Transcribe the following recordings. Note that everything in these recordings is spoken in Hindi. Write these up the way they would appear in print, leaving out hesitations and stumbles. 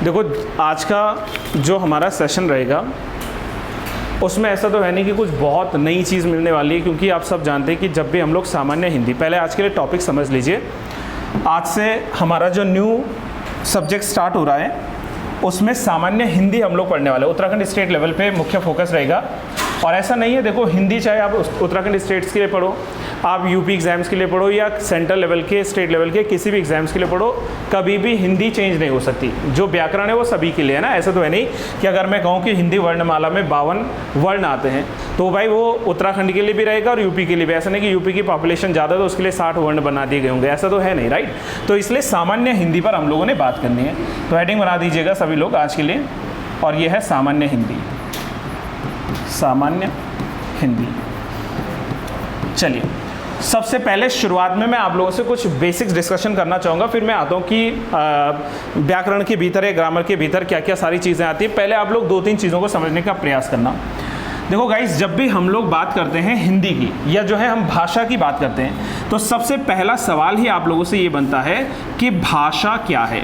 देखो आज का जो हमारा सेशन रहेगा उसमें ऐसा तो है नहीं कि कुछ बहुत नई चीज़ मिलने वाली है, क्योंकि आप सब जानते हैं कि जब भी हम लोग सामान्य हिंदी, पहले आज के लिए टॉपिक समझ लीजिए। आज से हमारा जो न्यू सब्जेक्ट स्टार्ट हो रहा है उसमें सामान्य हिंदी हम लोग पढ़ने वाले हैं। उत्तराखंड स्टेट लेवल पे मुख्य फोकस रहेगा। और ऐसा नहीं है, देखो हिंदी चाहे आप उत्तराखंड स्टेट्स के लिए पढ़ो, आप यूपी एग्ज़ाम्स के लिए पढ़ो या सेंट्रल लेवल के, स्टेट लेवल के किसी भी एग्ज़ाम्स के लिए पढ़ो, कभी भी हिंदी चेंज नहीं हो सकती। जो व्याकरण है वो सभी के लिए है ना। ऐसा तो है नहीं कि अगर मैं कहूँ कि हिंदी वर्णमाला में 52 वर्ण आते हैं तो भाई वो उत्तराखंड के लिए भी रहेगा और यूपी के लिए भी। ऐसा नहीं कि यूपी की पॉपुलेशन ज़्यादा तो उसके लिए 60 वर्ण बना दिए गए होंगे, ऐसा तो है नहीं, राइट। तो इसलिए सामान्य हिंदी पर हम लोगों ने बात करनी है। तो हेडिंग बना दीजिएगा सभी लोग आज के लिए, और ये है सामान्य हिंदी। सामान्य हिंदी। चलिए सबसे पहले शुरुआत में मैं आप लोगों से कुछ बेसिक्स डिस्कशन करना चाहूँगा, फिर मैं आता हूँ कि व्याकरण के भीतर या ग्रामर के भीतर क्या क्या सारी चीज़ें आती हैं। पहले आप लोग 2-3 चीज़ों को समझने का प्रयास करना। देखो गाइस, जब भी हम लोग बात करते हैं हिंदी की या जो है हम भाषा की बात करते हैं तो सबसे पहला सवाल ही आप लोगों से ये बनता है कि भाषा क्या है।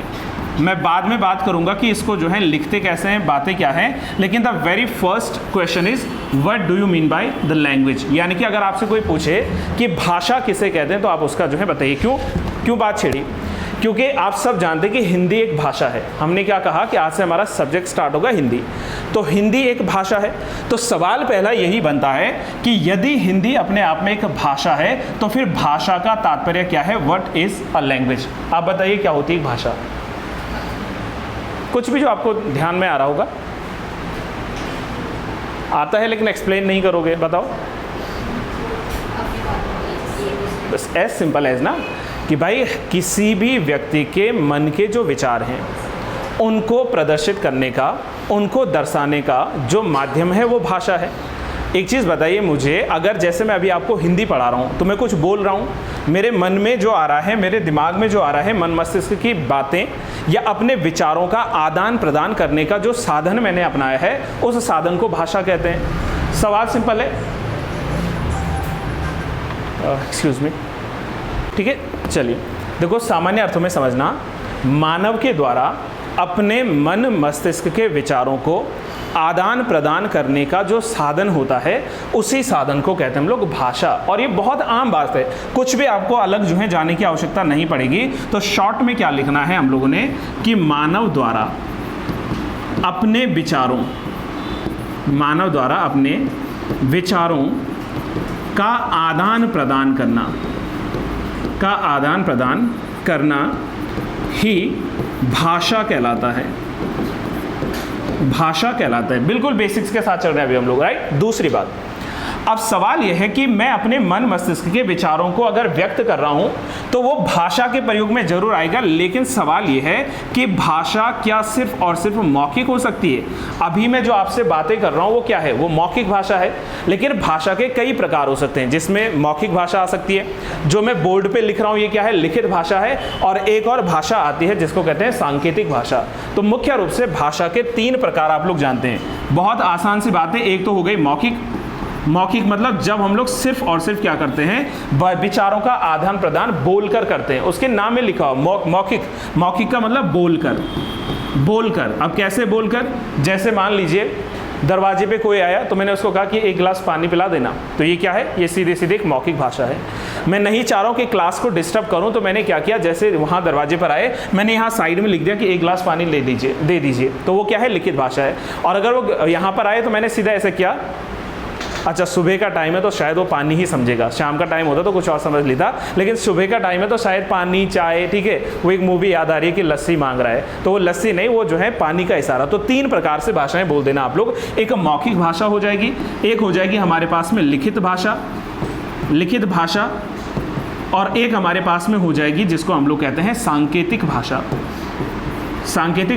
मैं बाद में बात करूंगा कि इसको जो है लिखते कैसे हैं, बातें क्या हैं, लेकिन the very first question is what do you mean by the language. यानी कि अगर आपसे कोई पूछे कि भाषा किसे कहते हैं तो आप उसका जो है बताइए। क्यों बात छेड़ी? क्योंकि आप सब जानते हैं कि हिंदी एक भाषा है। हमने क्या कहा कि आज से हमारा सब्जेक्ट स्टार्ट होगा हिंदी, तो हिंदी एक भाषा है। तो सवाल पहला यही बनता है कि यदि हिंदी अपने आप में एक भाषा है तो फिर भाषा का तात्पर्य क्या है, व्हाट इज अ लैंग्वेज। आप बताइए क्या होती है भाषा? कुछ भी जो आपको ध्यान में आ रहा होगा। आता है लेकिन एक्सप्लेन नहीं करोगे, बताओ। बस एज सिंपल एज ना कि भाई किसी भी व्यक्ति के मन के जो विचार हैं उनको प्रदर्शित करने का, उनको दर्शाने का जो माध्यम है वो भाषा है। एक चीज़ बताइए मुझे, अगर जैसे मैं अभी आपको हिंदी पढ़ा रहा हूँ तो मैं कुछ बोल रहा हूँ, मेरे मन में जो आ रहा है, मेरे दिमाग में जो आ रहा है, मन मस्तिष्क की बातें या अपने विचारों का आदान प्रदान करने का जो साधन मैंने अपनाया है उस साधन को भाषा कहते हैं। सवाल सिंपल है। एक्सक्यूज मी, ठीक है। चलिए देखो, सामान्य अर्थों में समझना, मानव के द्वारा अपने मन मस्तिष्क के विचारों को आदान प्रदान करने का जो साधन होता है उसी साधन को कहते हैं हम लोग भाषा। और ये बहुत आम बात है, कुछ भी आपको अलग जो है जाने की आवश्यकता नहीं पड़ेगी। तो शॉर्ट में क्या लिखना है हम लोगों ने कि मानव द्वारा अपने विचारों का आदान प्रदान करना ही भाषा कहलाता है। भाषा कहलाता है। बिल्कुल बेसिक्स के साथ चल रहे हैं अभी हम लोग, राइट। दूसरी बात, अब सवाल यह है कि मैं अपने मन मस्तिष्क के विचारों को अगर व्यक्त कर रहा हूं तो वो भाषा के प्रयोग में जरूर आएगा, लेकिन सवाल यह है कि भाषा क्या सिर्फ और सिर्फ मौखिक हो सकती है? अभी मैं जो आपसे बातें कर रहा हूं वो क्या है, वो मौखिक भाषा है। लेकिन भाषा के कई प्रकार हो सकते हैं, जिसमें मौखिक भाषा आ सकती है, जो मैं बोर्ड पे लिख रहा हूं ये क्या है, लिखित भाषा है, और एक और भाषा आती है जिसको कहते हैं सांकेतिक भाषा। तो मुख्य रूप से भाषा के 3 प्रकार आप लोग जानते हैं। बहुत आसान सी बात है। एक तो हो गई मौखिक मतलब जब हम लोग सिर्फ और सिर्फ क्या करते हैं, विचारों का आदान प्रदान बोलकर करते हैं। उसके नाम में लिखा हो मौखिक का मतलब बोलकर। अब कैसे बोलकर? जैसे मान लीजिए दरवाजे पे कोई आया तो मैंने उसको कहा कि एक गिलास पानी पिला देना, तो ये क्या है, ये सीधे एक मौखिक भाषा है। मैं नहीं चाह रहा हूँ कि क्लास को डिस्टर्ब करूँ, तो मैंने क्या किया, जैसे वहाँ दरवाजे पर आए मैंने यहाँ साइड में लिख दिया कि एक गिलास पानी दे दीजिए, तो वो क्या है, लिखित भाषा है। और अगर वो यहाँ पर आए तो मैंने सीधा ऐसे किया, अच्छा सुबह का टाइम है तो शायद वो पानी ही समझेगा, शाम का टाइम होता तो कुछ और समझ लेता, लेकिन सुबह का टाइम है तो शायद पानी, चाय, ठीक है। वो एक मूवी याद आ रही है कि लस्सी मांग रहा है, तो वो लस्सी नहीं, वो जो है पानी का इशारा। तो 3 प्रकार से भाषाएं बोल देना आप लोग। एक मौखिक भाषा हो जाएगी, एक हो जाएगी हमारे पास में लिखित भाषा, और एक हमारे पास में हो जाएगी जिसको हम लोग कहते हैं सांकेतिक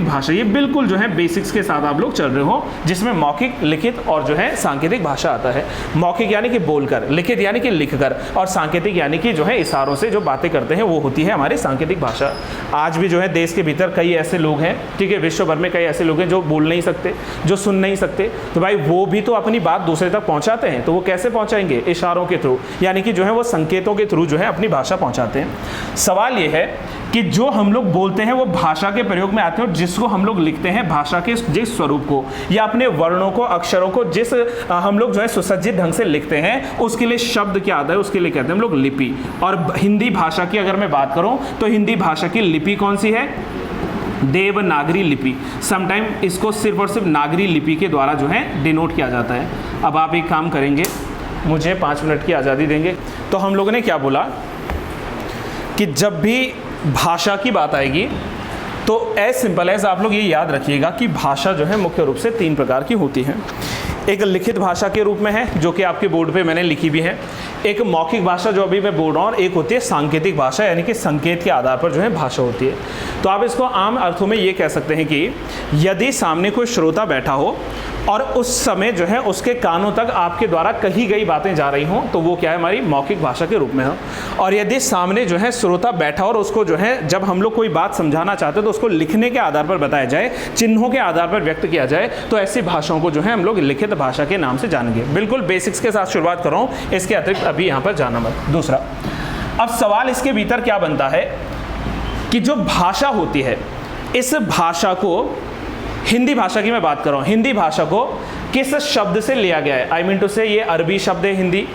भाषा। ये बिल्कुल जो है बेसिक्स के साथ आप लोग चल रहे हो, जिसमें मौखिक, लिखित और जो है सांकेतिक भाषा आता है। मौखिक यानी कि बोलकर, लिखित यानी कि लिखकर, और सांकेतिक यानी कि जो है इशारों से जो बातें करते हैं वो होती है हमारी सांकेतिक भाषा। आज भी जो है देश के भीतर कई ऐसे लोग हैं, ठीक है, विश्व भर में कई ऐसे लोग हैं जो बोल नहीं सकते, जो सुन नहीं सकते, तो भाई वो भी तो अपनी बात दूसरे तक पहुंचाते हैं। तो वो कैसे पहुंचाएंगे? इशारों के थ्रू, यानी कि जो है वो संकेतों के थ्रू जो है अपनी भाषा पहुंचाते हैं। सवाल ये है कि जो हम लोग बोलते हैं वो भाषा के प्रयोग में आते हैं, और जिसको हम लोग लिखते हैं भाषा के जिस स्वरूप को या अपने वर्णों को, अक्षरों को जिस हम लोग जो है सुसज्जित ढंग से लिखते हैं, उसके लिए शब्द क्या आता है, उसके लिए कहते हैं हम लोग लिपि। और हिंदी भाषा की अगर मैं बात करूं तो हिंदी भाषा की लिपि कौन सी है? देवनागरी लिपि। समटाइम इसको सिर्फ और सिर्फ नागरी लिपि के द्वारा जो है डिनोट किया जाता है। अब आप एक काम करेंगे, मुझे 5 मिनट की आज़ादी देंगे। तो हम लोगों ने क्या बोला कि जब भी भाषा की बात आएगी तो एज सिंपल एज आप लोग ये याद रखिएगा कि भाषा जो है मुख्य रूप से 3 प्रकार की होती है। एक लिखित भाषा के रूप में है, जो कि आपके बोर्ड पे मैंने लिखी भी है। एक मौखिक भाषा जो अभी मैं बोल रहा हूँ, और एक होती है सांकेतिक भाषा, यानी कि संकेत के आधार पर जो है भाषा होती है। तो आप इसको आम अर्थों में ये कह सकते हैं कि यदि सामने कोई श्रोता बैठा हो और उस समय जो है उसके कानों तक आपके द्वारा कही गई बातें जा रही हों, तो वो क्या है, हमारी मौखिक भाषा के रूप में हो। और यदि सामने जो है श्रोता बैठा और उसको जो है जब हम लोग कोई बात समझाना चाहते हैं तो उसको लिखने के आधार पर बताया जाए, चिन्हों के आधार पर व्यक्त किया जाए, तो ऐसी भाषाओं को जो है हम लोग लिखित भाषा के नाम से जानेंगे। बिल्कुल बेसिक्स के साथ शुरुआत कर रहा हूँ, इसके अतिरिक्त अभी यहाँ पर जाना मत। दूसरा, अब सवाल इसके भीतर क्या बनता है कि जो भाषा होती है, इस भाषा को, हिंदी भाषा की मैं बात कर रहा हूँ, हिंदी भाषा को किस शब्द से लिया गया है? आई मीन टू से, ये अरबी शब्द है हिंदी,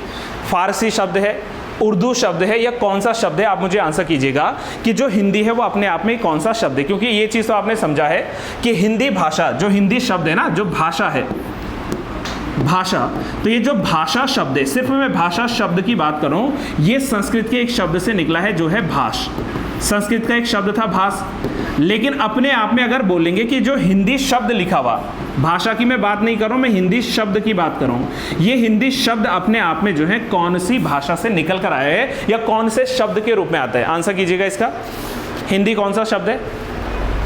फारसी शब्द है, उर्दू शब्द है, या कौन सा शब्द है? आप मुझे आंसर कीजिएगा कि जो हिंदी है वो अपने आप में कौन सा शब्द है। क्योंकि ये चीज़ तो आपने समझा है कि हिंदी भाषा, जो हिंदी शब्द है ना, जो भाषा है, भाषा, तो ये जो भाषा शब्द है, सिर्फ मैं भाषा शब्द की बात कर रहा हूँ, ये संस्कृत के एक शब्द से निकला है जो है भाष। संस्कृत का एक शब्द था भाष, लेकिन अपने आप में अगर बोलेंगे कि जो हिंदी शब्द लिखा हुआ, भाषा की मैं बात नहीं कर रहा हूँ, मैं हिंदी शब्द की बात कर रहा हूँ, ये हिंदी शब्द अपने आप में जो है कौन सी भाषा से निकल कर आया है या कौन से शब्द के रूप में आता है? आंसर कीजिएगा इसका। हिंदी कौन सा शब्द है?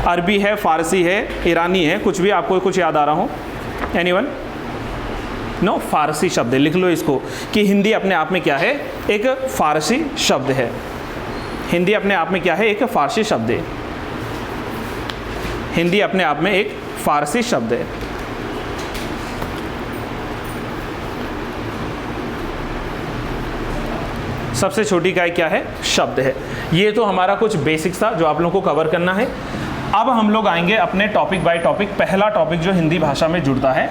अरबी है, फारसी है, ईरानी है, कुछ भी आपको कुछ याद आ रहा हो? एनीवन? नो, फारसी शब्द है। लिख लो इसको कि हिंदी अपने आप में क्या है? एक फारसी शब्द है। हिंदी अपने आप में क्या है? एक फारसी शब्द है। हिंदी अपने आप में एक फारसी शब्द है। सबसे छोटी इकाई क्या है? शब्द है। ये तो हमारा कुछ बेसिक्स था जो आप लोगों को कवर करना है। अब हम लोग आएंगे अपने टॉपिक बाय टॉपिक। पहला टॉपिक जो हिंदी भाषा में जुड़ता है,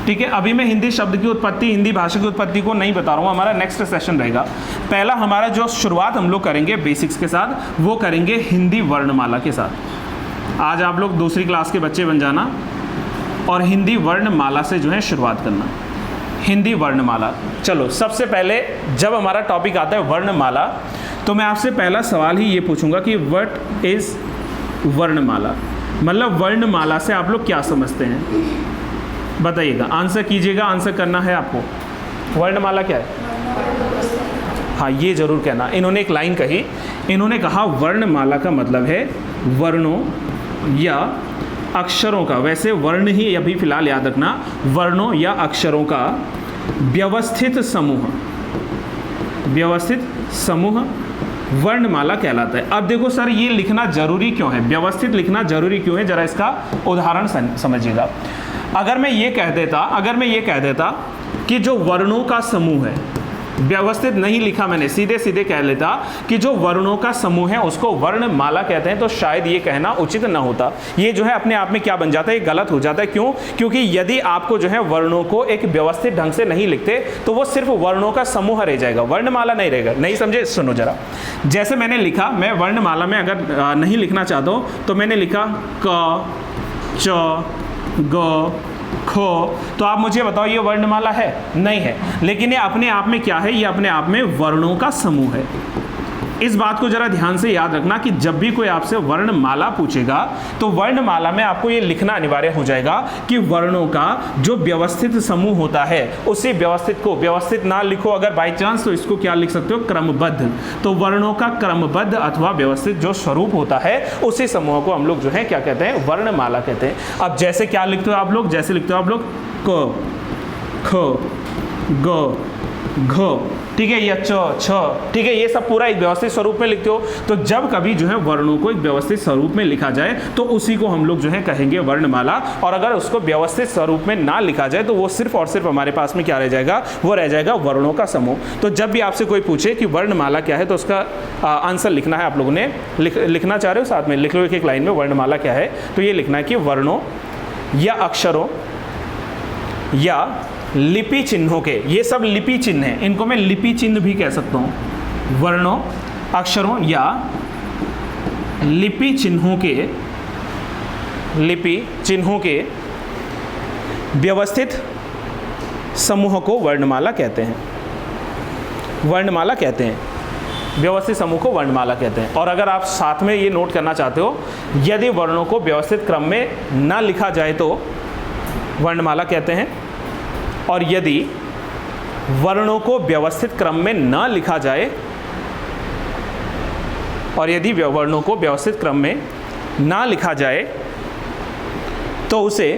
ठीक है। अभी मैं हिंदी शब्द की उत्पत्ति, हिंदी भाषा की उत्पत्ति को नहीं बता रहा हूँ, हमारा नेक्स्ट सेशन रहेगा। पहला हमारा जो शुरुआत हम लोग करेंगे बेसिक्स के साथ, वो करेंगे हिंदी वर्णमाला के साथ। आज आप लोग दूसरी क्लास के बच्चे बन जाना और हिंदी वर्णमाला से जो है शुरुआत करना। हिंदी वर्णमाला, चलो सबसे पहले जब हमारा टॉपिक आता है वर्णमाला, तो मैं आपसे पहला सवाल ही ये पूछूंगा कि व्हाट इज वर्णमाला, मतलब वर्णमाला से आप लोग क्या समझते हैं? बताइएगा, आंसर कीजिएगा। आंसर करना है आपको। वर्णमाला क्या है? हाँ, ये जरूर कहना। इन्होंने एक लाइन कही, इन्होंने कहा वर्णमाला का मतलब है वर्णों या अक्षरों का, वैसे वर्ण ही अभी फिलहाल याद रखना, वर्णों या अक्षरों का व्यवस्थित समूह, व्यवस्थित समूह वर्णमाला कहलाता है। अब देखो सर, ये लिखना जरूरी क्यों है, व्यवस्थित लिखना जरूरी क्यों है, जरा इसका उदाहरण समझिएगा। अगर मैं ये कह देता कि जो वर्णों का समूह है, व्यवस्थित नहीं लिखा मैंने, सीधे सीधे कह लेता कि जो वर्णों का समूह है उसको वर्णमाला कहते हैं, तो शायद ये कहना उचित न होता। ये जो है अपने आप में क्या बन जाता है, ये गलत हो जाता है। क्यों? क्योंकि यदि आपको जो है वर्णों को एक व्यवस्थित ढंग से नहीं लिखते तो वो सिर्फ वर्णों का समूह रह जाएगा, वर्णमाला नहीं रहेगा। नहीं समझे? सुनो जरा। जैसे मैंने लिखा, मैं वर्णमाला में अगर नहीं लिखना चाहता हूँ तो मैंने लिखा क, च, ग, खो, तो आप मुझे बताओ ये वर्णमाला है? नहीं है। लेकिन ये अपने आप में क्या है? ये अपने आप में वर्णों का समूह है। इस बात को जरा ध्यान से याद रखना कि जब भी कोई आपसे वर्णमाला पूछेगा तो वर्णमाला में आपको ये लिखना अनिवार्य हो जाएगा कि वर्णों का जो व्यवस्थित समूह होता है, उसी व्यवस्थित को, व्यवस्थित ना लिखो अगर बाई चांस, तो इसको क्या लिख सकते हो? क्रमबद्ध। तो वर्णों का क्रमबद्ध अथवा व्यवस्थित जो स्वरूप होता है, उसी समूह को हम लोग जो है क्या कहते हैं? वर्णमाला कहते हैं। अब जैसे क्या लिखते हो आप लोग? जैसे लिखते हो आप लोग क, ख, ग, घ, ठीक है, या च, छ, ठीक है, ये सब पूरा एक व्यवस्थित स्वरूप में लिखते हो। तो जब कभी जो है वर्णों को एक व्यवस्थित स्वरूप में लिखा जाए तो उसी को हम लोग जो है कहेंगे वर्णमाला, और अगर उसको व्यवस्थित स्वरूप में ना लिखा जाए तो वो सिर्फ और सिर्फ हमारे पास में क्या रह जाएगा, वो रह जाएगा वर्णों का समूह। तो जब भी आपसे कोई पूछे कि वर्णमाला क्या है तो उसका आंसर लिखना है, आप लोगों ने लिखना चाह रहे हो साथ में लिख लो एक लाइन में वर्णमाला क्या है, तो ये लिखना है कि वर्णों या अक्षरों या लिपि चिन्हों के, ये सब लिपि चिन्ह हैं, इनको मैं लिपि चिन्ह भी कह सकता हूं, वर्णों अक्षरों या लिपि चिन्हों के व्यवस्थित समूह को वर्णमाला कहते हैं, वर्णमाला कहते हैं, व्यवस्थित समूह को वर्णमाला कहते हैं। और अगर आप साथ में ये नोट करना चाहते हो, यदि वर्णों को व्यवस्थित क्रम में ना लिखा जाए तो वर्णमाला कहते हैं, और यदि वर्णों को व्यवस्थित क्रम में न लिखा जाए, और यदि वर्णों को व्यवस्थित क्रम में ना लिखा जाए तो उसे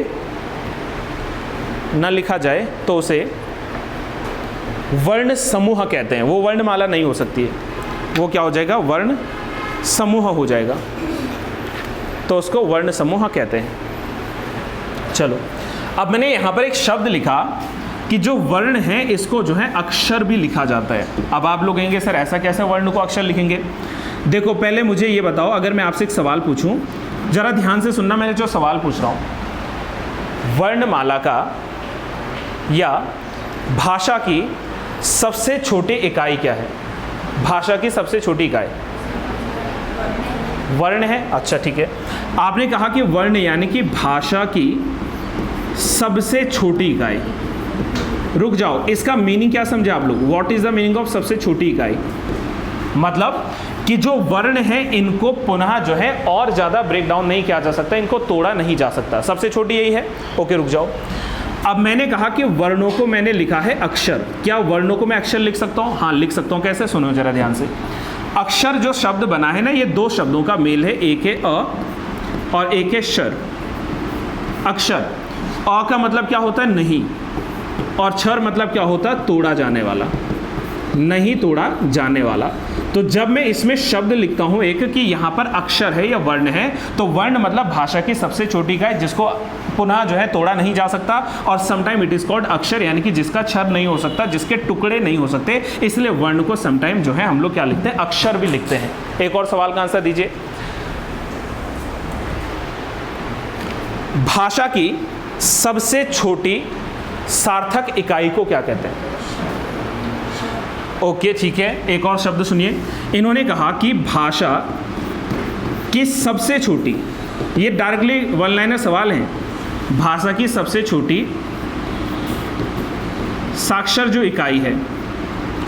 न लिखा जाए तो उसे वर्ण समूह कहते हैं। वो वर्णमाला नहीं हो सकती है, वो क्या हो जाएगा, वर्ण समूह हो जाएगा, तो उसको वर्ण समूह कहते हैं। चलो, अब मैंने यहाँ पर एक शब्द लिखा कि जो वर्ण है इसको जो है अक्षर भी लिखा जाता है। अब आप लोग कहेंगे सर ऐसा कैसे वर्ण को अक्षर लिखेंगे? देखो, पहले मुझे ये बताओ, अगर मैं आपसे एक सवाल पूछूं, जरा ध्यान से सुनना, मैंने जो सवाल पूछ रहा हूं, वर्णमाला का या भाषा की सबसे छोटी इकाई क्या है? भाषा की सबसे छोटी इकाई वर्ण है। अच्छा ठीक है, आपने कहा कि वर्ण यानी कि भाषा की सबसे छोटी इकाई। रुक जाओ, इसका मीनिंग क्या समझे आप लोग? What is the meaning of सबसे छोटी इकाई? मतलब कि जो वर्ण है इनको पुनः जो है और ज़्यादा ब्रेक डाउन नहीं किया जा सकता, इनको तोड़ा नहीं जा सकता, सबसे छोटी यही है। ओके रुक जाओ, अब मैंने कहा कि वर्णों को मैंने लिखा है अक्षर। क्या वर्णों को मैं अक्षर लिख सकता हूँ? हाँ लिख सकता हूँ। कैसे? सुनो जरा ध्यान से। अक्षर जो शब्द बना है ना, ये दो शब्दों का मेल है, एक है अ और एक है शर। अक्षर, अ का मतलब क्या होता है? नहीं, और क्षर मतलब क्या होता है? तोड़ा जाने वाला, नहीं तोड़ा जाने वाला। तो जब मैं इसमें शब्द लिखता हूं एक कि यहाँ पर अक्षर है या वर्ण है, तो वर्ण मतलब भाषा की सबसे छोटी इकाई जिसको पुनः जो है तोड़ा नहीं जा सकता, और समटाइम इट इज कॉल्ड अक्षर, यानी कि जिसका क्षर नहीं हो सकता, जिसके टुकड़े नहीं हो सकते, इसलिए वर्ण को समटाइम जो है हम लोग क्या लिखते हैं? अक्षर भी लिखते हैं। एक और सवाल का आंसर दीजिए। भाषा की सबसे छोटी सार्थक इकाई को क्या कहते हैं? ओके ठीक है, एक और शब्द सुनिए। इन्होंने कहा कि भाषा की सबसे छोटी, ये डायरेक्टली वन लाइनर सवाल है, भाषा की सबसे छोटी साक्षर जो इकाई है,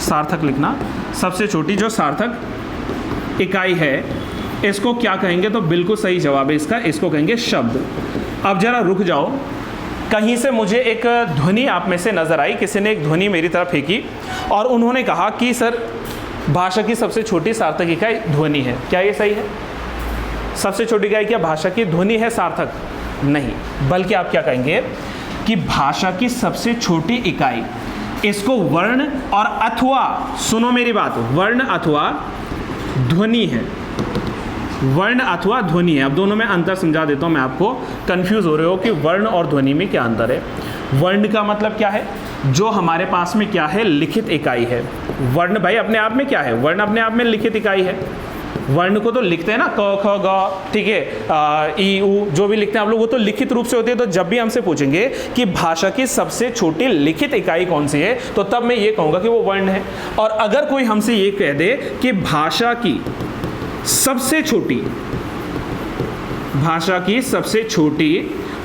सार्थक लिखना, सबसे छोटी जो सार्थक इकाई है, इसको क्या कहेंगे? तो बिल्कुल सही जवाब है इसका, इसको कहेंगे शब्द। अब जरा रुक जाओ, कहीं से मुझे एक ध्वनि आप में से नजर आई, किसी ने एक ध्वनि मेरी तरफ फेंकी और उन्होंने कहा कि सर भाषा की सबसे छोटी सार्थक इकाई ध्वनि है। क्या ये सही है? सबसे छोटी इकाई क्या भाषा की ध्वनि है? सार्थक नहीं, बल्कि आप क्या कहेंगे कि भाषा की सबसे छोटी इकाई, इसको वर्ण और अथवा, सुनो मेरी बात, वर्ण अथवा ध्वनि है, वर्ण अथवा ध्वनि है। अब दोनों में अंतर समझा देता हूं मैं आपको, कंफ्यूज हो रहे हो कि वर्ण और ध्वनि में क्या अंतर है। वर्ण का मतलब क्या है? जो हमारे पास में क्या है? लिखित इकाई है। वर्ण भाई अपने आप में क्या है? वर्ण अपने आप में लिखित इकाई है। वर्ण को तो लिखते हैं ना, क ख ग, ठीक है, ई उ, जो भी लिखते हैं आप लोग, वो तो लिखित रूप से होती है। तो जब भी हमसे पूछेंगे कि भाषा की सबसे छोटी लिखित इकाई कौन सी है, तो तब मैं ये कहूँगा कि वो वर्ण है। और अगर कोई हमसे ये कह दे कि भाषा की सबसे छोटी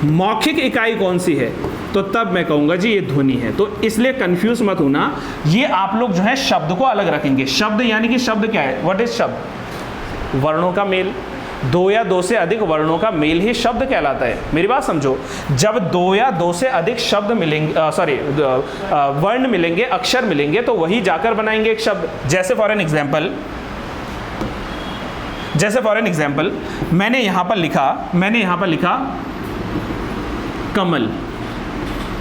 मौखिक इकाई कौन सी है, तो तब मैं कहूंगा जी ये ध्वनि है। तो इसलिए कंफ्यूज मत होना, ये आप लोग जो है शब्द को अलग रखेंगे। शब्द यानी कि शब्द क्या है? व्हाट इज शब्द? वर्णों का मेल, दो या दो से अधिक वर्णों का मेल ही शब्द कहलाता है। मेरी बात समझो, जब दो या दो से अधिक शब्द मिलेंगे, वर्ण मिलेंगे, अक्षर मिलेंगे, तो वही जाकर बनाएंगे एक शब्द। जैसे फॉर एन एग्जाम्पल मैंने यहां पर लिखा कमल।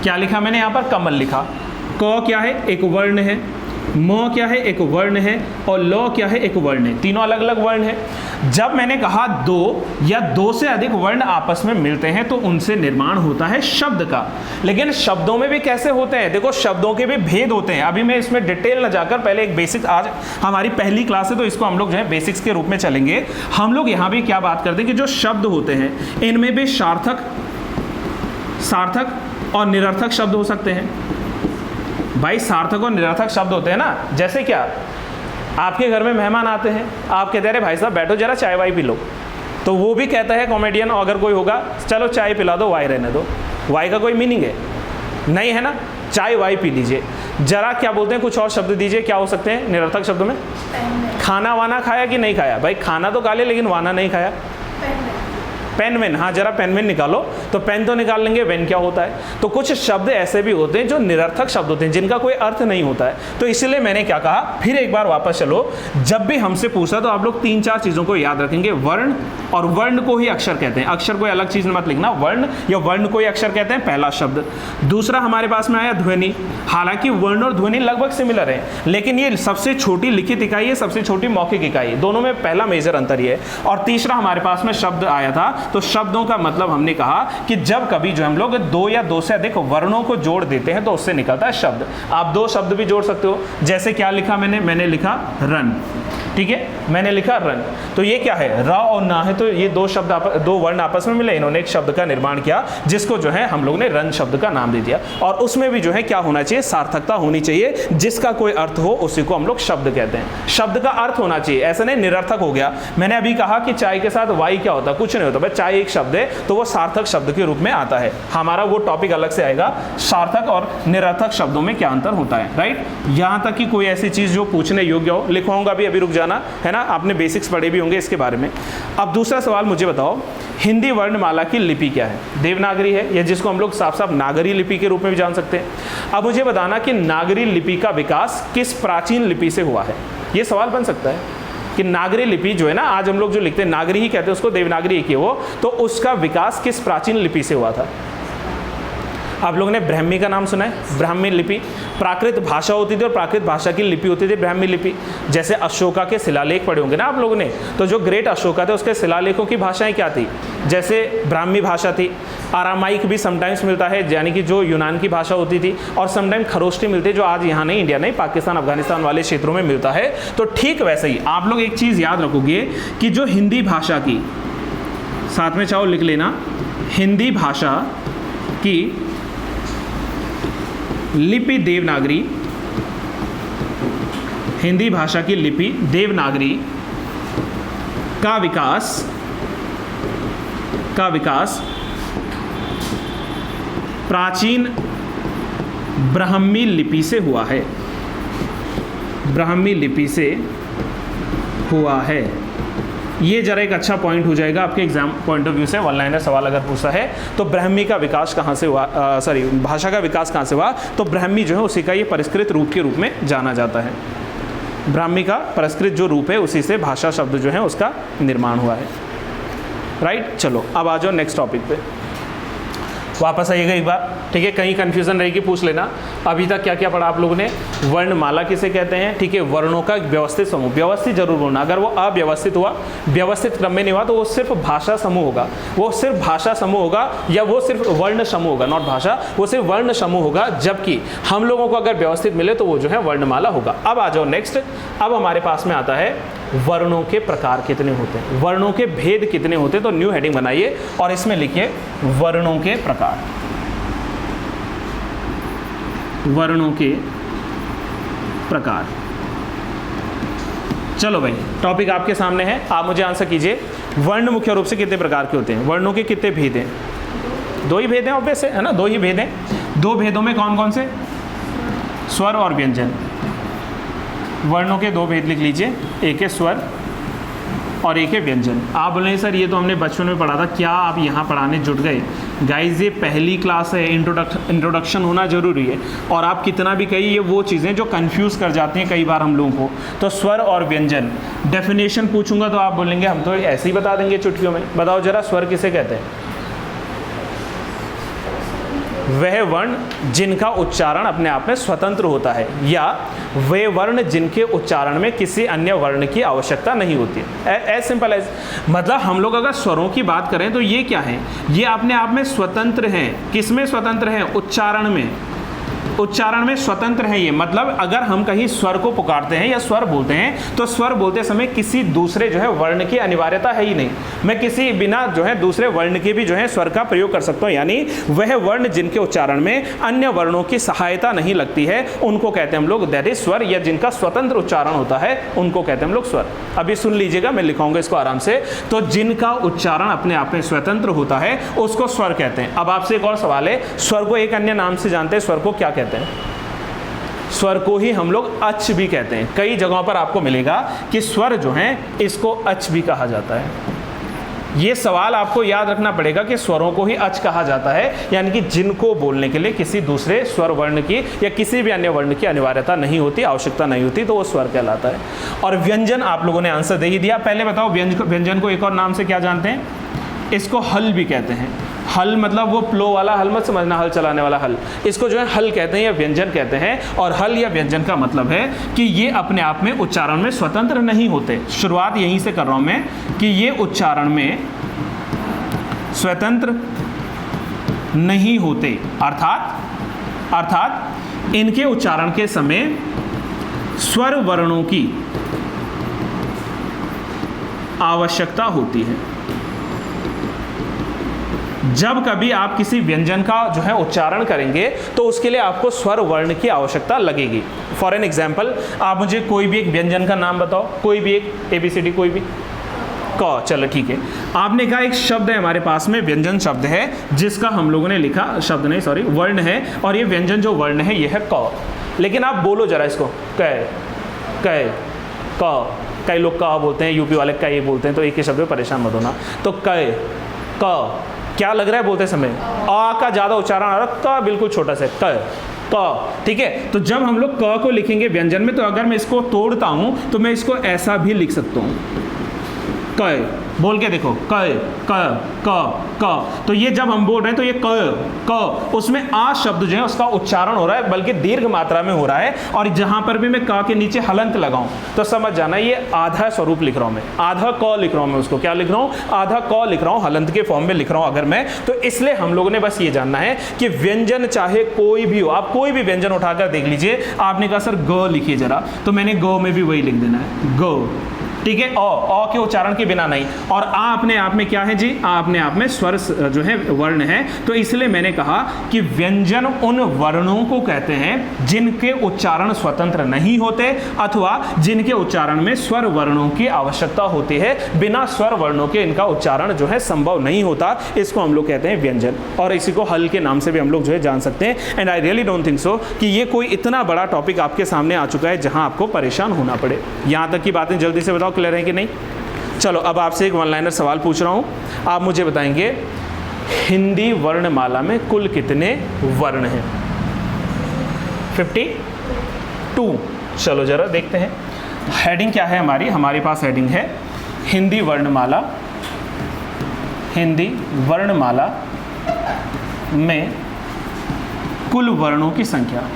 क्या लिखा मैंने यहां पर? कमल लिखा। क क्या है? एक वर्ण है, म क्या है, एक वर्ण है, और ल क्या है, एक वर्ण है। तीनों अलग अलग वर्ण है। जब मैंने कहा दो या दो से अधिक वर्ण आपस में मिलते हैं तो उनसे निर्माण होता है शब्द का। लेकिन शब्दों में भी कैसे होते हैं, देखो शब्दों के भी भेद होते हैं। अभी मैं इसमें डिटेल न जाकर पहले एक बेसिक, आज हमारी पहली क्लास है तो इसको हम लोग जो है बेसिक्स के रूप में चलेंगे। हम लोग यहाँ भी क्या बात करते हैं कि जो शब्द होते हैं इनमें भी सार्थक और निरर्थक शब्द हो सकते हैं। भाई सार्थक और निरर्थक शब्द होते हैं ना, जैसे क्या, आपके घर में मेहमान आते हैं, आप कहते हैं अरे भाई साहब बैठो जरा चाय वाय पी लो, तो वो भी कहता है कॉमेडियन अगर कोई होगा चलो चाय पिला दो, वाई रहने दो। वाई का कोई मीनिंग है नहीं है ना, चाय वाई पी लीजिए। जरा क्या बोलते हैं, कुछ और शब्द दीजिए, क्या हो सकते हैं निरर्थक शब्दों में? खाना वाना खाया कि नहीं खाया? भाई खाना तो खा लिया लेकिन वाना नहीं खाया। पेन वेन, हाँ जरा पेन वेन निकालो, तो पेन तो निकाल लेंगे, वेन क्या होता है? तो कुछ शब्द ऐसे भी होते हैं जो निरर्थक शब्द होते हैं, जिनका कोई अर्थ नहीं होता है। तो इसलिए मैंने क्या कहा, फिर एक बार वापस चलो, जब भी हमसे पूछा तो आप लोग 3-4 चीज़ों को याद रखेंगे। वर्ण, और वर्ण को ही अक्षर कहते हैं, अक्षर कोई अलग चीज़ मत लिखना, वर्ण या वर्ण को ही अक्षर कहते हैं, पहला शब्द। दूसरा हमारे पास में आया ध्वनि। हालांकि वर्ण और ध्वनि लगभग सिमिलर है, लेकिन ये सबसे छोटी लिखित इकाई है, सबसे छोटी मौखिक इकाई, दोनों में पहला मेजर अंतर ये है। और तीसरा हमारे पास में शब्द आया था, तो शब्दों का मतलब हमने कहा कि जब कभी जो हम लोग 2 या 2 से अधिक वर्णों को जोड़ देते हैं तो उससे निकलता है शब्द। आप 2 शब्द भी जोड़ सकते हो, जैसे क्या लिखा मैंने लिखा रन, ठीक है, मैंने लिखा रन, तो ये क्या है, र और ना है, तो ये 2 शब्द 2 वर्ण आपस में मिले, इन्होंने एक शब्द का निर्माण किया, जिसको जो है हम लोग ने रन शब्द का नाम दे दिया। और उसमें भी जो है क्या होना चाहिए, सार्थकता होनी चाहिए, जिसका कोई अर्थ हो उसी को हम लोग शब्द कहते हैं। शब्द का अर्थ होना चाहिए, ऐसा नहीं निरर्थक हो गया। मैंने अभी कहा कि चाय के साथ वाई क्या होता है, कुछ नहीं होता भाई, चाय एक शब्द है तो वो सार्थक शब्द के रूप में आता है। हमारा वो टॉपिक अलग से आएगा, सार्थक और निरर्थक शब्दों में क्या अंतर होता है, राइट। यहाँ तक कि कोई ऐसी चीज जो पूछने योग्य हो, लिखवाऊंगा भी, अभी रुक जाना है ना, आपने बेसिक्स पढ़े भी होंगे इसके बारे में। अब दूसरा सवाल मुझे बताओ, हिंदी वर्णमाला की लिपि क्या है? देवनागरी है, या जिसको हम लोग साफ साफ नागरी लिपि के रूप में भी जान सकते हैं। अब मुझे बताना कि नागरी लिपि का विकास किस प्राचीन लिपि से हुआ है, ये सवाल बन सकता है कि नागरी लिपि जो है ना, आज हम लोग जो लिखते हैं नागरी ही कहते हैं उसको, देवनागरी एक ही वो, तो उसका विकास किस प्राचीन लिपि से हुआ था? आप लोगों ने ब्राह्मी का नाम सुना है, ब्राह्मी लिपि। प्राकृत भाषा होती थी और प्राकृत भाषा की लिपि होती थी ब्राह्मी लिपि। जैसे अशोका के शिलालेख पढ़े होंगे ना आप लोगों ने, तो जो ग्रेट अशोका थे उसके शिलालेखों की भाषाएं क्या थी, जैसे ब्राह्मी भाषा थी, आरामाइक भी समटाइम्स मिलता है, यानी कि जो यूनान की भाषा होती थी, और समटाइम खरोष्टी मिलती है, जो आज यहाँ नहीं, इंडिया नहीं, पाकिस्तान अफगानिस्तान वाले क्षेत्रों में मिलता है। तो ठीक वैसे ही आप लोग एक चीज़ याद रखोगे कि जो हिंदी भाषा की, साथ में चाहो लिख लेना, हिंदी भाषा की लिपि देवनागरी, हिंदी भाषा की लिपि देवनागरी का विकास प्राचीन ब्राह्मी लिपि से हुआ है, ब्राह्मी लिपि से हुआ है। ये जरा एक अच्छा पॉइंट हो जाएगा आपके एग्जाम पॉइंट ऑफ व्यू से, वन लाइनर सवाल अगर पूछता है तो ब्राह्मी का विकास कहाँ से हुआ, भाषा का विकास कहाँ से हुआ, तो ब्राह्मी जो है उसी का ये परिष्कृत रूप के रूप में जाना जाता है। ब्राह्मी का परिष्कृत जो रूप है उसी से भाषा शब्द जो है उसका निर्माण हुआ है, राइट। चलो अब आ जाओ नेक्स्ट टॉपिक पे, वापस आइएगा एक बार, ठीक है, कहीं कंफ्यूजन रहेगी पूछ लेना। अभी तक क्या क्या पढ़ा आप लोगों ने? वर्णमाला किसे कहते हैं, ठीक है, वर्णों का व्यवस्थित समूह, व्यवस्थित जरूर बोलना, अगर वो अव्यवस्थित हुआ, व्यवस्थित क्रम में नहीं हुआ तो वो सिर्फ भाषा समूह होगा, वो सिर्फ भाषा समूह होगा, या वो सिर्फ वर्ण समूह होगा, नॉट भाषा, वो सिर्फ वर्ण समूह होगा। जबकि हम लोगों को अगर व्यवस्थित मिले तो वो जो है वर्णमाला होगा। अब आ जाओ नेक्स्ट, अब हमारे पास में आता है वर्णों के प्रकार कितने होते हैं, वर्णों के भेद कितने होते हैं। तो न्यू हेडिंग बनाइए और इसमें लिखिए वर्णों के प्रकार, वर्णों के प्रकार। चलो भाई टॉपिक आपके सामने है, आप मुझे आंसर कीजिए, वर्ण मुख्य रूप से कितने प्रकार के होते हैं, वर्णों के कितने भेद हैं? 2 ही भेद हैं ऑब्वियस है ना, 2 ही भेद हैं। 2 भेदों में कौन कौन से? स्वर और व्यंजन। वर्णों के 2 भेद लिख लीजिए, एक है स्वर और एक है व्यंजन। आप बोलें सर ये तो हमने बचपन में पढ़ा था, क्या आप यहाँ पढ़ाने जुट गए? गाइज ये पहली क्लास है, इंट्रोडक्शन होना जरूरी है। और आप कितना भी कहिए, ये वो चीज़ें जो कंफ्यूज कर जाती हैं कई बार हम लोगों को। तो स्वर और व्यंजन, डेफिनेशन पूछूंगा तो आप बोलेंगे हम तो ऐसे ही बता देंगे चुटकियों में। बताओ जरा स्वर किसे कहते हैं? वह वर्ण जिनका उच्चारण अपने आप में स्वतंत्र होता है, या वे वर्ण जिनके उच्चारण में किसी अन्य वर्ण की आवश्यकता नहीं होती है। एज सिंपल एज, मतलब हम लोग अगर स्वरों की बात करें तो ये क्या है, ये अपने आप में स्वतंत्र हैं। किसमें स्वतंत्र हैं? उच्चारण में। उच्चारण में स्वतंत्र है ये, मतलब अगर हम कहीं स्वर को पुकारते हैं या स्वर बोलते हैं तो स्वर बोलते समय किसी दूसरे जो है वर्ण की अनिवार्यता है ही नहीं। मैं किसी बिना जो है दूसरे वर्ण के भी जो है स्वर का प्रयोग कर सकता हूँ, यानी वह वर्ण जिनके उच्चारण में अन्य वर्णों की सहायता नहीं लगती है उनको कहते हैं हम लोग दैट इज स्वर, या जिनका स्वतंत्र उच्चारण होता है उनको कहते हैं हम लोग स्वर। अभी सुन लीजिएगा, मैं लिखाऊंगा इसको आराम से। तो जिनका उच्चारण अपने आप में स्वतंत्र होता है उसको स्वर कहते हैं। अब आपसे एक और सवाल है, स्वर को एक अन्य नाम से जानते हैं, स्वर को क्या कहते हैं? स्वर को ही हम लोग अच भी कहते हैं। कई जगहों पर आपको मिलेगा कि स्वर जो हैं इसको अच भी कहा जाता है। ये सवाल आपको याद रखना पड़ेगा कि स्वरों को ही अच कहा जाता है, यानी कि जिनको बोलने के लिए किसी दूसरे स्वर वर्ण की या किसी भी अन्य वर्ण की अनिवार्यता नहीं होती, आवश्यकता नहीं होती, तो वो स्वर कहलाता है। और व्यंजन आप लोगों ने आंसर दे ही दिया। पहले बताओ व्यंजन को एक और नाम से क्या जानते हैं? इसको हल भी कहते हैं। हल मतलब वो प्लो वाला हल मत समझना, हल चलाने वाला हल। इसको जो है हल कहते हैं या व्यंजन कहते हैं। और हल या व्यंजन का मतलब है कि ये अपने आप में उच्चारण में स्वतंत्र नहीं होते। शुरुआत यहीं से कर रहा हूं मैं कि ये उच्चारण में स्वतंत्र नहीं होते, अर्थात इनके उच्चारण के समय स्वर वर्णों की आवश्यकता होती है। जब कभी आप किसी व्यंजन का जो है उच्चारण करेंगे तो उसके लिए आपको स्वर वर्ण की आवश्यकता लगेगी। फॉर एन एग्जाम्पल, आप मुझे कोई भी एक व्यंजन का नाम बताओ, कोई भी एक, ABCD कोई भी। क, चलो ठीक है। आपने कहा एक शब्द है हमारे पास में, व्यंजन शब्द है जिसका हम लोगों ने लिखा, शब्द नहीं सॉरी वर्ण है, और ये व्यंजन जो वर्ण है ये है क। लेकिन आप बोलो जरा इसको, क क। कई लोग क बोलते हैं, यूपी वाले कई बोलते हैं, तो एक ही शब्द में परेशान मत होना। तो क क्या लग रहा है बोलते समय? आ का ज़्यादा उच्चारण आ रहा है, का बिल्कुल छोटा सा क, ठीक है। तो जब हम लोग क को लिखेंगे व्यंजन में, तो अगर मैं इसको तोड़ता हूं तो मैं इसको ऐसा भी लिख सकता हूं, क। बोल के देखो, क क क क। तो ये जब हम बोल रहे हैं तो ये क, उसमें आ शब्द जो है उसका उच्चारण हो रहा है, बल्कि दीर्घ मात्रा में हो रहा है। और जहां पर भी मैं क के नीचे हलंत लगाऊं तो समझ जाना ये आधा स्वरूप लिख रहा हूं मैं, आधा क लिख रहा हूं मैं। उसको क्या लिख रहा हूं? आधा क लिख रहा हूं, हलंत के फॉर्म में लिख रहा हूं अगर मैं। तो इसलिए हम लोगों ने बस ये जानना है कि व्यंजन चाहे कोई भी हो, आप कोई भी व्यंजन उठाकर देख लीजिए। आपने कहा सर ग लिखिए जरा, तो मैंने ग में भी वही लिख देना है, ग, ठीक है। अ के उच्चारण के बिना नहीं। और आ अपने आप में क्या है जी? आ अपने आप में स्वर जो है वर्ण है। तो इसलिए मैंने कहा कि व्यंजन उन वर्णों को कहते हैं जिनके उच्चारण स्वतंत्र नहीं होते अथवा जिनके उच्चारण में स्वर वर्णों की आवश्यकता होती है। बिना स्वर वर्णों के इनका उच्चारण जो है संभव नहीं होता। इसको हम लोग कहते हैं व्यंजन, और इसी को हल के नाम से भी हम लोग जो है जान सकते हैं। And I really don't think so कि ये कोई इतना बड़ा टॉपिक आपके सामने आ चुका है जहां आपको परेशान होना पड़े। यहां तक की बातें जल्दी से बताओ, क्लियर है कि नहीं? चलो अब आपसे एक वन लाइनर सवाल पूछ रहा हूं। आप मुझे बताएंगे हिंदी वर्णमाला में कुल कितने वर्ण हैं? 52। चलो जरा देखते हैं हेडिंग क्या है हमारी। हमारे पास हेडिंग है हिंदी वर्णमाला, हिंदी वर्णमाला में कुल वर्णों की संख्या।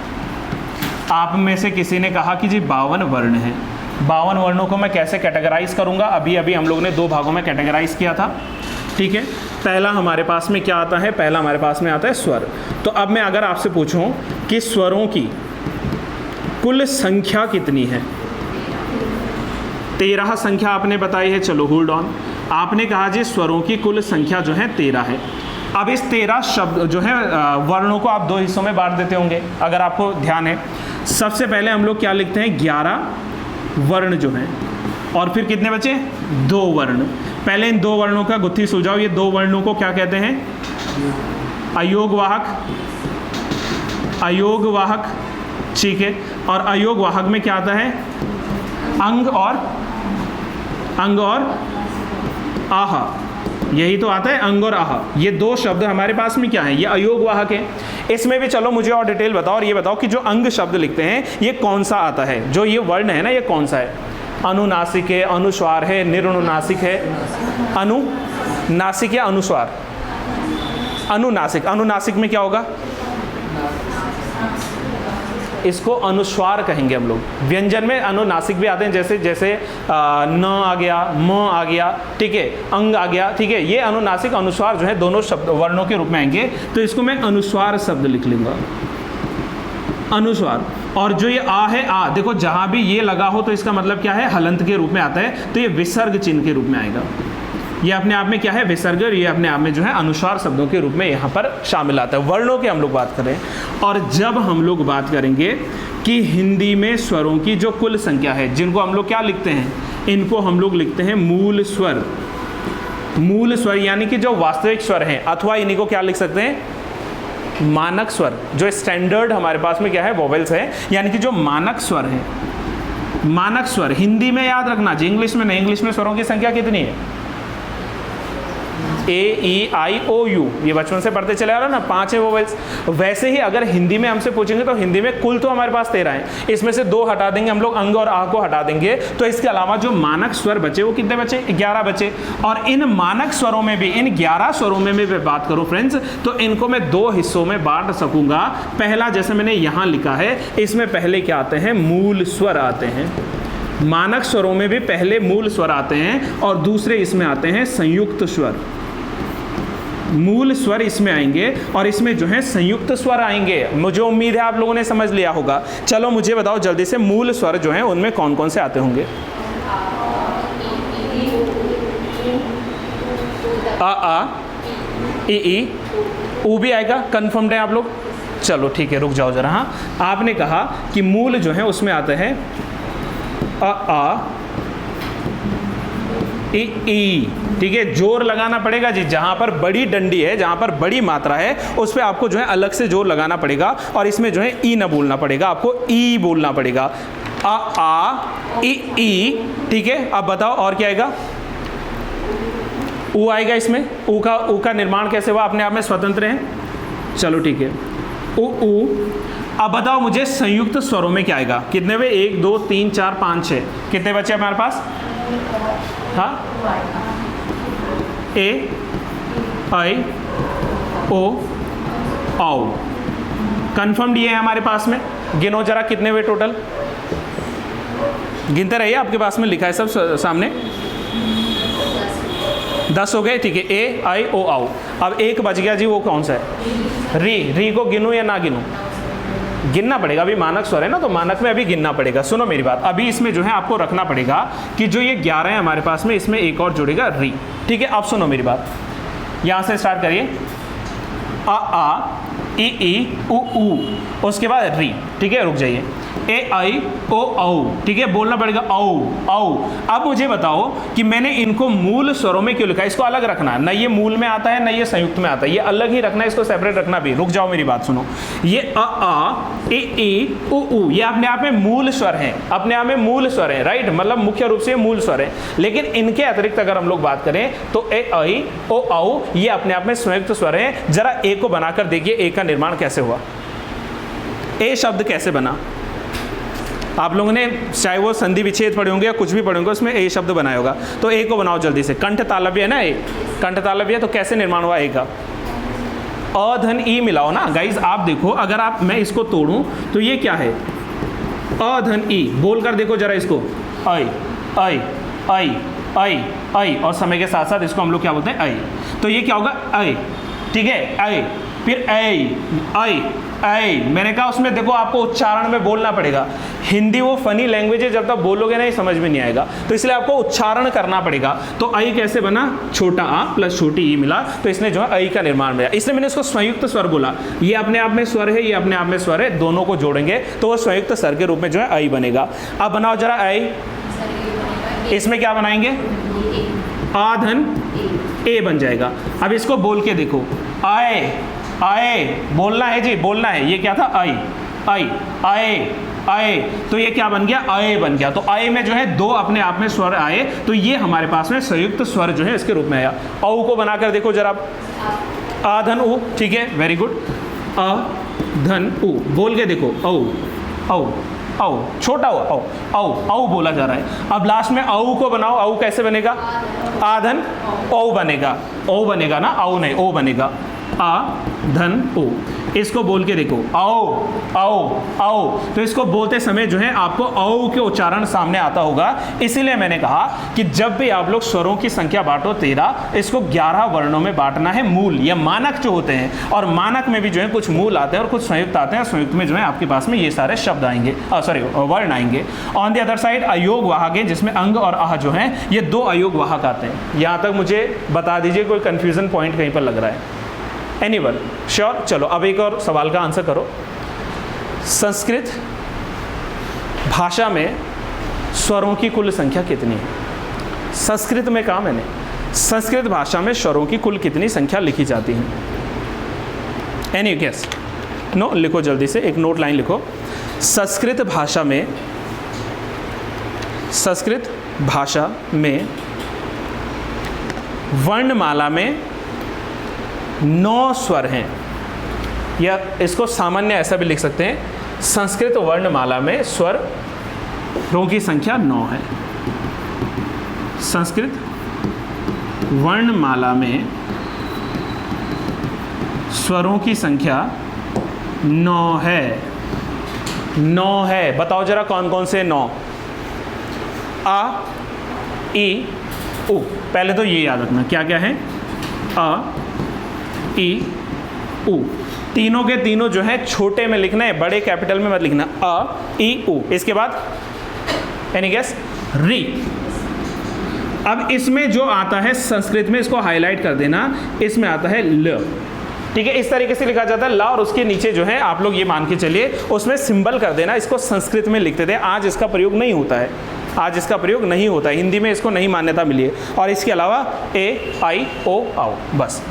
आप में से किसी ने कहा कि जी 52 वर्ण हैं। 52 वर्णों को मैं कैसे कैटेगराइज करूंगा? अभी अभी हम लोग ने 2 भागों में कैटेगराइज किया था, ठीक है। पहला हमारे पास में क्या आता है? पहला हमारे पास में आता है स्वर। तो अब मैं अगर आपसे पूछूं कि स्वरों की कुल संख्या कितनी है? 13 संख्या आपने बताई है। चलो होल्ड ऑन, आपने कहा जी स्वरों की कुल संख्या जो है 13 है। अब इस 13 शब्द जो है वर्णों को आप 2 हिस्सों में बांट देते होंगे अगर आपको ध्यान है। सबसे पहले हम लोग क्या लिखते हैं? 11 वर्ण जो हैं, और फिर कितने बचे? 2 वर्ण। पहले इन 2 वर्णों का गुत्थी सुलझाओ। ये 2 वर्णों को क्या कहते हैं? अयोगवाहक, अयोगवाहक, ठीक है। और अयोगवाहक में क्या आता है? अंग और आहा, यही तो आता है, अंग और आहा। ये 2 शब्द हमारे पास में क्या है? ये अयोगवाहक है। इसमें भी चलो मुझे और डिटेल बताओ, और ये बताओ कि जो अंग शब्द लिखते हैं ये कौन सा आता है? जो ये वर्ण है ना, ये कौन सा है? अनुनासिक है, अनुस्वार है, निरनुनासिक है? अनुनासिक या अनुस्वार? अनुनासिक। अनुनासिक में क्या होगा? इसको अनुस्वार कहेंगे हम लोग। व्यंजन में अनुनासिक भी आते हैं, जैसे जैसे न आ गया, म आ गया, ठीक है, अंग आ गया, ठीक है, ये अनुनासिक अनुस्वार जो है दोनों शब्द वर्णों के रूप में आएंगे, तो इसको मैं अनुस्वार शब्द लिख लूंगा, अनुस्वार। और जो ये आ है, आ देखो जहां भी ये लगा हो तो इसका मतलब क्या है, हलंत के रूप में आता है, तो ये विसर्ग चिन्ह के रूप में आएगा। ये अपने आप में क्या है, विसर्ग, और ये अपने आप में जो है अनुस्वार शब्दों के रूप में यहाँ पर शामिल आता है। वर्णों की हम लोग बात करें, और जब हम लोग बात करेंगे कि हिंदी में स्वरों की जो कुल संख्या है, जिनको हम लोग क्या लिखते हैं, इनको हम लोग लिखते हैं मूल स्वर। मूल स्वर यानी कि जो वास्तविक स्वर हैं, अथवा इन्हीं को क्या लिख सकते हैं, मानक स्वर। जो स्टैंडर्ड हमारे पास में क्या है, वोवेल्स है, यानी कि जो मानक स्वर है। मानक स्वर हिंदी में याद रखना जी, इंग्लिश में नहीं। इंग्लिश में स्वरों की संख्या कितनी है, ए ई आई ओ यू, ये बचपन से पढ़ते चले आ रहा ना, 5 है वोवेल्स। वैसे ही अगर हिंदी में हमसे पूछेंगे तो हिंदी में कुल तो हमारे पास 13 है, इसमें से 2 हटा देंगे हम लोग, अंग और आ को हटा देंगे, तो इसके अलावा जो मानक स्वर बचे वो कितने बचे, 11 बचे। और इन मानक स्वरों में भी, इन 11 स्वरों में मैं बात करूं फ्रेंड्स, तो इनको मैं 2 हिस्सों में बांट सकूंगा। पहला जैसे मैंने यहां लिखा है, इसमें पहले क्या आते हैं, मूल स्वर आते हैं। मानक स्वरों में भी पहले मूल स्वर आते हैं, और दूसरे इसमें आते हैं संयुक्त स्वर। मूल स्वर इसमें आएंगे और इसमें जो है संयुक्त स्वर आएंगे। मुझे उम्मीद है आप लोगों ने समझ लिया होगा। चलो मुझे बताओ जल्दी से, मूल स्वर जो हैं उनमें कौन कौन से आते होंगे। आ ई ऊ भी आएगा, कन्फर्म्ड है आप लोग। चलो ठीक है, रुक जाओ जरा। हाँ, आपने कहा कि मूल जो है उसमें आते हैं आ ई, ठीक है, जोर लगाना पड़ेगा जी। जहां पर बड़ी डंडी है, जहां पर बड़ी मात्रा है, उस पर आपको जो है अलग से जोर लगाना पड़ेगा, और इसमें जो है ई ना बोलना पड़ेगा, आपको ई बोलना पड़ेगा। आ ई, ठीक है। अब बताओ और क्या आएगा, ऊ आएगा इसमें। ऊ का निर्माण कैसे हुआ, अपने आप में स्वतंत्र है। चलो ठीक है, ऊ। अब बताओ मुझे संयुक्त स्वरों में क्या आएगा, कितने वे, 1 2 3 4 5 6, कितने बचे हमारे पास, हाँ, ए आई ओ औ। कन्फर्म्ड ये है हमारे पास में। गिनो जरा कितने हुए टोटल, गिनते रहिए, आपके पास में लिखा है सब सामने। 10 हो गए, ठीक है, ए आई ओ औ। अब एक बच गया जी, वो कौन सा है, री को गिनूं या ना गिनूं, गिनना पड़ेगा। अभी मानक स्वर है ना, तो मानक में अभी गिनना पड़ेगा। सुनो मेरी बात, अभी इसमें जो है आपको रखना पड़ेगा कि जो ये 11 है हमारे पास में, इसमें एक और जुड़ेगा री, ठीक है। अब सुनो मेरी बात, यहां से स्टार्ट करिए, आ ई ऊ, उसके बाद री, ठीक है, रुक जाइए, ए आई ओ औ, ठीक है, बोलना पड़ेगा औ। अब मुझे बताओ कि मैंने इनको मूल स्वरों में क्यों लिखा है, इसको अलग रखना, न ये मूल में आता है न ये संयुक्त में आता है, ये अलग ही रखना है, इसको सेपरेट रखना भी। रुक जाओ मेरी बात सुनो, ये आ ई ऊ, ये अपने आप में मूल स्वर हैं, अपने आप में मूल स्वर हैं, राइट, मतलब मुख्य रूप से मूल स्वर हैं। लेकिन इनके अतिरिक्त अगर हम लोग बात करें तो ए आई ओ औ, ये अपने आप में संयुक्त स्वर हैं। जरा ए को बनाकर देखिए, ए का निर्माण कैसे हुआ, ए शब्द कैसे बना। आप लोगों ने चाहे वो संधि विच्छेद पढ़े होंगे या कुछ भी पढ़े होंगे, उसमें ए शब्द बनाया होगा, तो ए को बनाओ जल्दी से। कंठ तालव्य है ना, ए कंठ तालव्य, तो कैसे निर्माण हुआ ए का, अ धन ई मिलाओ ना गाइज। आप देखो, अगर आप, मैं इसको तोड़ूं तो ये क्या है, अ धन ई, बोल कर देखो जरा इसको, आई आई आई आई आई, और समय के साथ साथ इसको हम लोग क्या बोलते हैं, आई। तो ये क्या होगा, आई, ठीक है, आई, फिर आई आई आई। मैंने कहा उसमें देखो आपको उच्चारण में बोलना पड़ेगा। हिंदी वो फनी लैंग्वेज है, जब तक बोलोगे नहीं समझ में नहीं आएगा, तो इसलिए आपको उच्चारण करना पड़ेगा। तो आई कैसे बना, छोटा आ प्लस छोटी ई मिला, तो इसने जो है आई का निर्माण किया। इसलिए मैंने इसको संयुक्त स्वर बोला। ये अपने आप में स्वर है, ये अपने आप में स्वर है, दोनों को जोड़ेंगे तो वो संयुक्त स्वर के रूप में जो है आई बनेगा। अब बनाओ जरा आई, इसमें क्या बनाएंगे, आ धन ए बन जाएगा। अब इसको बोल के देखो, आए आए, बोलना है जी, बोलना है। ये क्या था, आई आई आए आए, तो ये क्या बन गया, आए बन गया। तो आए में जो है 2 अपने आप में स्वर आए, तो ये हमारे पास में संयुक्त स्वर जो है इसके रूप में आया। औ को बनाकर देखो जरा, आ धन उ, ठीक है, वेरी गुड, अ धन उ, बोल के देखो, औ औ औ, छोटा हो औ औ बोला जा रहा है। अब लास्ट में औ को बनाओ, औ कैसे बनेगा, आधन ओ बनेगा, ओ बनेगा ना, औ नहीं, ओ बनेगा, आ धन ओ। इसको बोल के देखो, आओ आओ आओ, तो इसको बोलते समय जो है आपको औ के उच्चारण सामने आता होगा। इसीलिए मैंने कहा कि जब भी आप लोग स्वरों की संख्या बांटो 13, इसको 11 वर्णों में बांटना है, मूल या मानक जो होते हैं। और मानक में भी जो है कुछ मूल आते हैं और कुछ संयुक्त आते हैं। संयुक्त में जो है आपके पास में ये सारे शब्द आएंगे, वर्ण आएंगे। ऑन द अदर साइड अयोग वाहक है, जिसमें अंग और आह जो है ये 2 अयोग वाहक आते हैं। यहाँ तक मुझे बता दीजिए कोई कंफ्यूजन पॉइंट कहीं पर लग रहा है? एनीवन? श्योर? चलो अब एक और सवाल का आंसर करो। संस्कृत भाषा में स्वरों की कुल संख्या कितनी है? संस्कृत में कहा मैंने, संस्कृत भाषा में स्वरों की कुल कितनी संख्या लिखी जाती है? Any guess? नो? लिखो जल्दी से, एक नोट लाइन लिखो। संस्कृत भाषा में वर्णमाला में 9 स्वर हैं, या इसको सामान्य ऐसा भी लिख सकते हैं, संस्कृत वर्णमाला में स्वरों की संख्या 9 है। संस्कृत वर्णमाला में स्वरों की संख्या 9 है। 9 है, बताओ जरा कौन कौन से 9? आ, ई, उ। पहले तो ये याद रखना क्या क्या है, आ, ई, उ। तीनों के तीनों जो है छोटे में लिखना है, बड़े कैपिटल में मत लिखना। आ, ई, उ। इसके बाद एनी गेस? री। अब इसमें जो आता है संस्कृत में, इसको हाईलाइट कर देना, इसमें आता है ल। ठीक है, इस तरीके से लिखा जाता है ला, और उसके नीचे जो है आप लोग ये मान के चलिए उसमें सिंबल कर देना, इसको संस्कृत में लिखते थे। आज इसका प्रयोग नहीं होता है, आज इसका प्रयोग नहीं होता है, हिंदी में इसको नहीं मान्यता मिली है। और इसके अलावा ए, आई, ओ, आओ, बस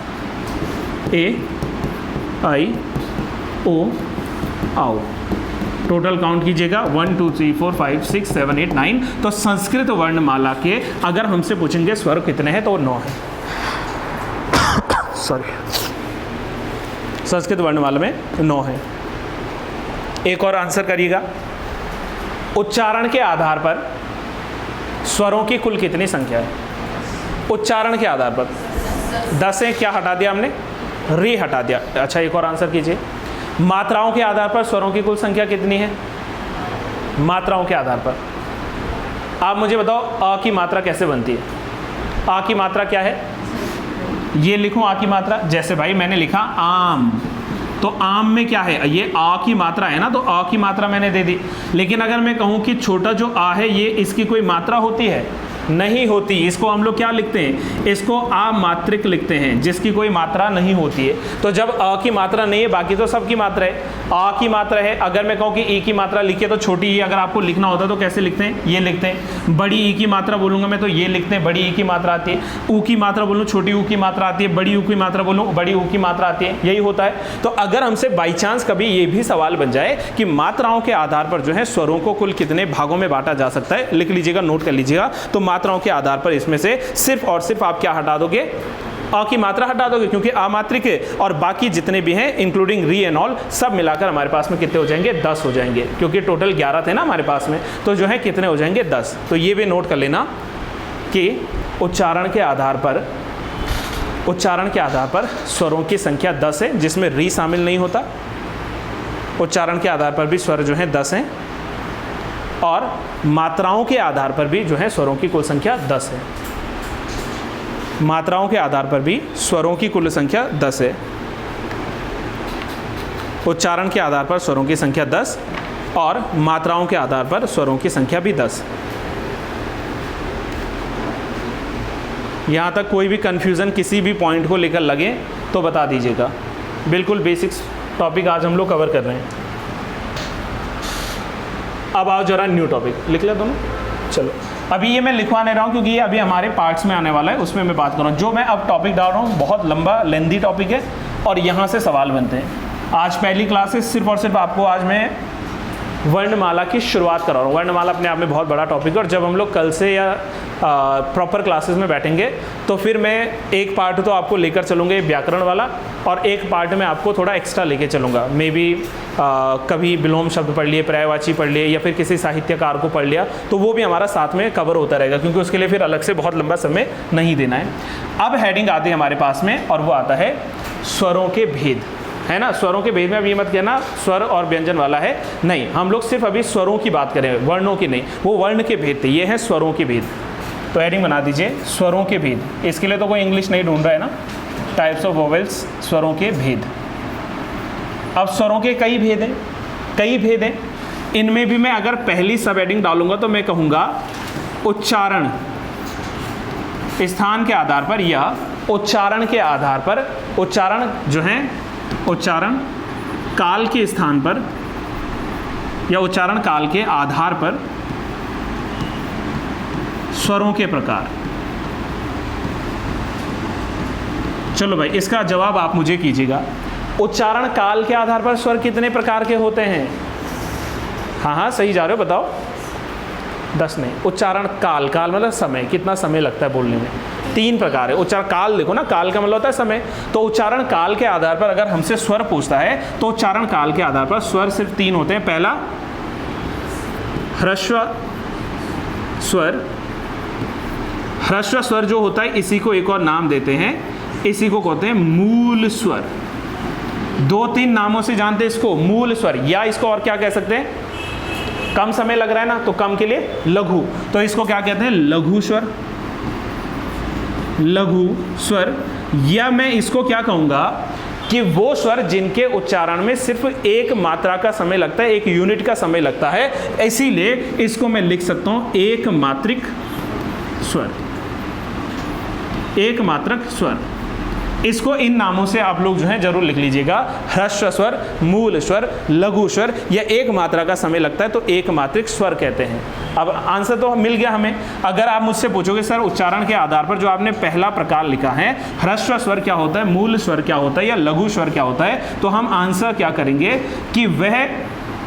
ए, आई, ओ, आओ। टोटल काउंट कीजिएगा 1 2 3 4 5 6 7 8 9। तो संस्कृत वर्णमाला के अगर हमसे पूछेंगे स्वर कितने हैं तो 9 है। सॉरी, संस्कृत वर्णमाला में 9 है। एक और आंसर करिएगा, उच्चारण के आधार पर स्वरों की कुल कितनी संख्या है? उच्चारण के आधार पर 10 है। क्या हटा दिया हमने? री हटा दिया। अच्छा, एक और आंसर कीजिए, मात्राओं के आधार पर स्वरों की कुल संख्या कितनी है? मात्राओं के आधार पर आप मुझे बताओ, अ की मात्रा कैसे बनती है? आ की मात्रा क्या है? ये लिखूं आ की मात्रा, जैसे भाई मैंने लिखा आम, तो आम में क्या है? ये आ की मात्रा है ना, तो आ की मात्रा मैंने दे दी। लेकिन अगर मैं कहूं कि छोटा जो आ है ये इसकी कोई मात्रा होती है? नहीं होती। इसको हम लोग क्या लिखते हैं? इसको अमात्रिक लिखते हैं, जिसकी कोई मात्रा नहीं होती है। तो जब अ की मात्रा नहीं है, बाकी तो सब की मात्रा है। आ की मात्रा है। अगर मैं कहूँ कि ई की मात्रा लिखिए तो छोटी ई अगर आपको लिखना होता तो कैसे लिखते हैं? ये लिखते हैं। बड़ी ई की मात्रा बोलूँगा मैं तो ये लिखते हैं, बड़ी ई की मात्रा आती है। ऊ की मात्रा बोलूँ, छोटी ऊ की मात्रा आती है। बड़ी ऊ की मात्रा बोलूँ, बड़ी ऊ की मात्रा आती है। यही होता है। तो अगर हमसे बाई चांस कभी ये भी सवाल बन जाए कि मात्राओं के आधार पर जो है स्वरों को कुल कितने भागों में बांटा जा सकता है, लिख लीजिएगा, नोट कर लीजिएगा। तो मात्राओं के आधार पर इसमें से सिर्फ और सिर्फ आप क्या हटा दोगे? अ की मात्रा हटा दोगे, क्योंकि अमात्रिक है। और बाकी जितने भी हैं इंक्लूडिंग री एंड ऑल सब मिलाकर हमारे पास में कितने हो जाएंगे? 10 हो जाएंगे, क्योंकि टोटल 11 थे ना हमारे पास में, तो जो है कितने हो जाएंगे? 10। तो ये भी नोट कर लेना कि उच्चारण के आधार पर स्वरों की संख्या 10 है, जिसमें री शामिल नहीं होता। उच्चारण के आधार पर भी स्वर जो है 10 हैं, और मात्राओं के आधार पर भी जो है स्वरों की कुल संख्या 10 है। मात्राओं के आधार पर भी स्वरों की कुल संख्या 10 है। उच्चारण के आधार पर स्वरों की संख्या 10 और मात्राओं के आधार पर स्वरों की संख्या भी 10। यहाँ तक कोई भी कंफ्यूजन किसी भी पॉइंट को लेकर लगे तो बता दीजिएगा। बिल्कुल बेसिक्स टॉपिक आज हम लोग कवर कर रहे हैं। अब आओ जरा न्यू टॉपिक लिख ले दोनों। चलो, अभी ये मैं लिखवा नहीं रहा हूँ क्योंकि ये अभी हमारे पार्ट्स में आने वाला है, उसमें मैं बात कर रहा हूँ। जो मैं अब टॉपिक डाल रहा हूँ बहुत लंबा लेंदी टॉपिक है और यहाँ से सवाल बनते हैं। आज पहली क्लास है, सिर्फ और सिर्फ आपको आज मैं वर्णमाला की शुरुआत करा रहा हूँ। वर्णमाला अपने आप में बहुत बड़ा टॉपिक है, और जब हम लोग कल से या प्रॉपर क्लासेस में बैठेंगे तो फिर मैं एक पार्ट तो आपको लेकर चलूँगा व्याकरण वाला, और एक पार्ट में आपको थोड़ा एक्स्ट्रा लेके चलूँगा। मे बी कभी विलोम शब्द पढ़ लिए, पर्यायवाची पढ़ लिए, या फिर किसी साहित्यकार को पढ़ लिया, तो वो भी हमारा साथ में कवर होता रहेगा, क्योंकि उसके लिए फिर अलग से बहुत लंबा समय नहीं देना है। अब हेडिंग आती है हमारे पास में, और वो आता है स्वरों के भेद, है ना। स्वरों के भेद में अब ये मत कहना स्वर और व्यंजन वाला है, नहीं, हम लोग सिर्फ अभी स्वरों की बात करें, वर्णों की नहीं। वो वर्ण के भेद थे, ये हैं स्वरों के भेद। तो एडिंग बना दीजिए, स्वरों के भेद। इसके लिए तो कोई इंग्लिश नहीं ढूंढ रहा है ना, टाइप्स ऑफ वोवेल्स, स्वरों के भेद। अब स्वरों के कई भेद हैं, कई भेद हैं। इनमें भी मैं अगर पहली सब एडिंग डालूंगा तो मैं कहूँगा उच्चारण स्थान के आधार पर या उच्चारण के आधार पर, उच्चारण जो है उच्चारण काल के स्थान पर या उच्चारण काल के आधार पर स्वरों के प्रकार। चलो भाई, इसका जवाब आप मुझे कीजिएगा। उच्चारण काल के आधार पर स्वर कितने प्रकार के होते हैं? हाँ हाँ सही जा रहे हो, बताओ। 10 नहीं, उच्चारण काल, काल मतलब समय, कितना समय लगता है बोलने में। 3 प्रकार है उच्चारण काल। देखो ना, काल का मतलब होता है समय। तो उच्चारण काल के आधार पर अगर हमसे स्वर पूछता है तो उच्चारण काल के आधार पर स्वर सिर्फ 3 होते हैं। पहला ह्रस्व स्वर। ह्रस्व स्वर जो होता है इसी को एक और नाम देते हैं, इसी को कहते हैं मूल स्वर। 2-3 नामों से जानते हैं इसको, मूल स्वर, या इसको और क्या कह सकते हैं, कम समय लग रहा है ना तो कम के लिए लघु, तो इसको क्या कहते हैं, लघु स्वर, लघु स्वर। या मैं इसको क्या कहूंगा कि वो स्वर जिनके उच्चारण में सिर्फ एक मात्रा का समय लगता है, एक यूनिट का समय लगता है, इसीलिए इसको मैं लिख सकता हूं एक मात्रिक स्वर, एक मात्रक स्वर। इसको इन नामों से आप लोग जो है जरूर लिख लीजिएगा, ह्रस्व स्वर, मूल स्वर, लघु स्वर, या एक मात्रा का समय लगता है तो एक मात्रिक स्वर कहते हैं। अब आंसर तो मिल गया हमें। अगर आप मुझसे पूछोगे सर उच्चारण के आधार पर जो आपने पहला प्रकार लिखा है, ह्रस्व स्वर क्या होता है, मूल स्वर क्या होता है या लघु स्वर क्या होता है, तो हम आंसर क्या करेंगे कि वह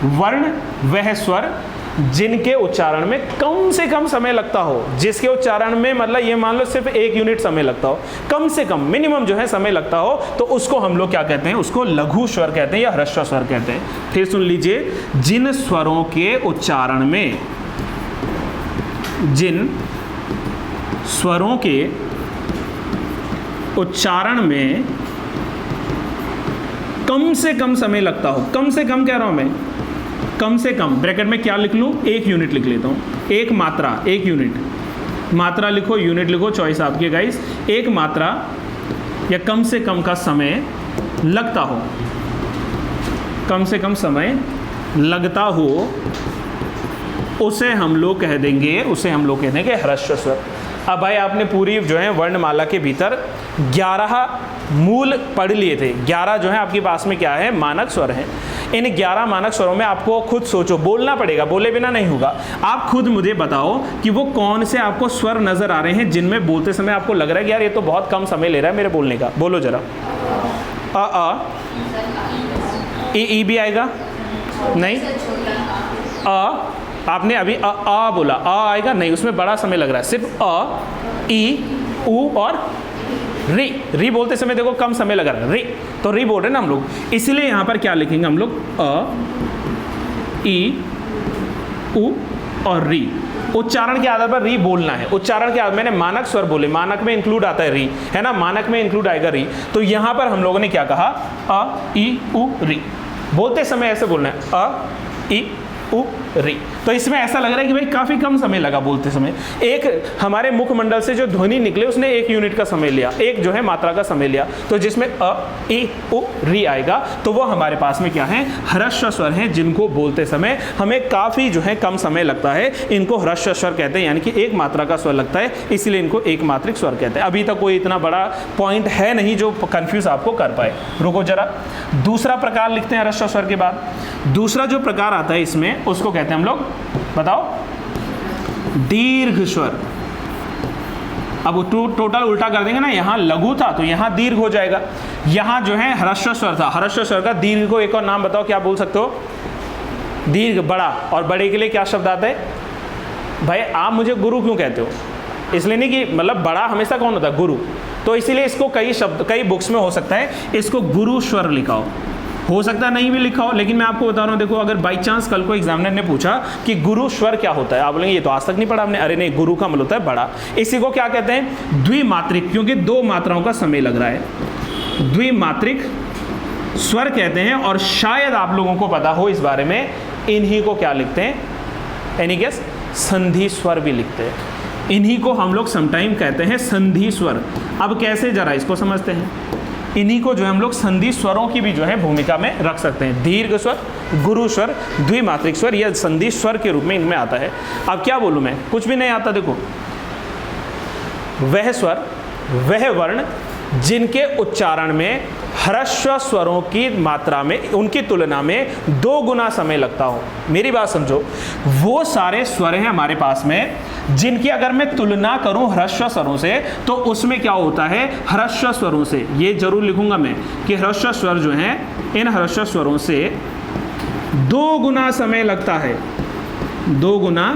वर्ण, वह स्वर जिनके उच्चारण में कम से कम समय लगता हो, जिसके उच्चारण में मतलब ये मान लो सिर्फ 1 यूनिट समय लगता हो, कम से कम मिनिमम जो है समय लगता हो, तो उसको हम लोग क्या कहते हैं, उसको लघु स्वर कहते हैं या ह्रस्व स्वर कहते हैं। फिर सुन लीजिए, जिन स्वरों के उच्चारण में, जिन स्वरों के उच्चारण में कम से कम समय लगता हो, कम से कम कह रहा हूं मैं, कम से कम ब्रैकेट में क्या लिख लूं, 1 यूनिट लिख लेता हूं, एक मात्रा, 1 यूनिट, मात्रा लिखो, यूनिट लिखो, चॉइस आपकी है गाइस। एक मात्रा या कम से कम का समय लगता हो, कम से कम समय लगता हो, उसे हम लोग कह देंगे, उसे हम लोग कह देंगे ह्रस्व स्वर। अब भाई आपने पूरी जो है वर्णमाला के भीतर 11 मूल पढ़ लिए थे, 11 जो है आपके पास में क्या है, मानक स्वर हैं। इन 11 मानक स्वरों में आपको खुद सोचो, बोलना पड़ेगा, बोले बिना नहीं होगा। आप खुद मुझे बताओ कि वो कौन से आपको स्वर नजर आ रहे हैं जिनमें बोलते समय आपको लग रहा है कि यार ये तो बहुत कम समय ले रहा है मेरे बोलने का। बोलो जरा। अ ई भी आएगा नहीं, अ आपने अभी अ बोला, अ आएगा नहीं, उसमें बड़ा समय लग रहा है। सिर्फ अ, ई, उ और री बोलते समय देखो कम समय लगा रहा है, री, तो री बोल रहे हैं ना हम लोग, इसलिए यहां पर क्या लिखेंगे हम लोग, अ, ई, उ और री। उच्चारण के आधार पर री बोलना है। उच्चारण के आधार, मैंने मानक स्वर बोले, मानक में इंक्लूड आता है री, है ना, मानक में इंक्लूड आएगा री। तो यहां पर हम लोगों ने क्या कहा, अ, ई, उ, री, बोलते समय ऐसे बोलना है, अ, ई, उ, री। तो इसमें ऐसा लग रहा है कि भाई काफी कम समय लगा बोलते समय। एक हमारे मुखमंडल से जो ध्वनि निकले उसने 1 यूनिट का समय लिया, एक जो है मात्रा का समय लिया, तो जिसमें अ, ई, उ, री आएगा, तो वो हमारे पास में क्या है, ह्रस्व स्वर हैं, जिनको बोलते समय हमें काफी जो है कम समय लगता है, इनको ह्रस्व स्वर कहते हैं, यानी कि एक मात्रा का स्वर लगता है, इसलिए इनको एक मात्रिक स्वर कहते हैं। अभी तक कोई इतना बड़ा पॉइंट है नहीं जो कंफ्यूज आपको कर पाए। रुको जरा, दूसरा प्रकार लिखते हैं ह्रस्व स्वर के बाद। दूसरा जो प्रकार आता है इसमें, उसको कहते हैं हम लोग, बताओ, दीर्घ स्वर। अब टोटल उल्टा कर देंगे ना, यहां लघु था तो यहां दीर्घ हो जाएगा, यहां जो है ह्रस्व स्वर था, ह्रस्व स्वर का दीर्घ को एक और नाम बताओ, क्या बोल सकते हो, दीर्घ, बड़ा। और बड़े के लिए क्या शब्द आता है, भाई आप मुझे गुरु क्यों कहते हो, इसलिए नहीं कि मतलब बड़ा हमेशा कौन होता है, गुरु, तो इसीलिए इसको कई शब्द, कई बुक्स में हो सकता है इसको गुरु स्वर लिखा हो सकता है नहीं भी लिखा हो, लेकिन मैं आपको बता रहा हूँ, देखो अगर बाई चांस कल को एग्जामिनर ने पूछा कि गुरु स्वर क्या होता है, आप बोलेंगे ये तो आज तक नहीं पढ़ा आपने, अरे नहीं, गुरु का मतलब होता है बड़ा। इसी को क्या कहते हैं, द्विमात्रिक, क्योंकि 2 मात्राओं का समय लग रहा है। द्विमात्रिक स्वर कहते हैं। और शायद आप लोगों को पता हो इस बारे में, इन्हीं को क्या लिखते हैं, एनी गेस? संधि स्वर भी लिखते हैं। इन्हीं को हम लोग समटाइम कहते हैं संधि स्वर। अब कैसे, जरा इसको समझते हैं। इन्हीं को जो है हम लोग संधि स्वरों की भी जो है भूमिका में रख सकते हैं। दीर्घ स्वर, गुरु स्वर, द्विमात्रिक स्वर, यह संधि स्वर के रूप में इनमें आता है। अब क्या बोलूं मैं, कुछ भी नहीं आता। देखो, वह स्वर, वह वर्ण जिनके उच्चारण में ह्रस्व स्वरों की मात्रा में, उनकी तुलना में 2 गुना समय लगता हो। मेरी बात समझो, वो सारे स्वर हैं हमारे पास में जिनकी अगर मैं तुलना करूं ह्रस्व स्वरों से, तो उसमें क्या होता है, ह्रस्व स्वरों से, ये जरूर लिखूंगा मैं कि ह्रस्व स्वर जो हैं, इन ह्रस्व स्वरों से 2 गुना समय लगता है। 2 गुना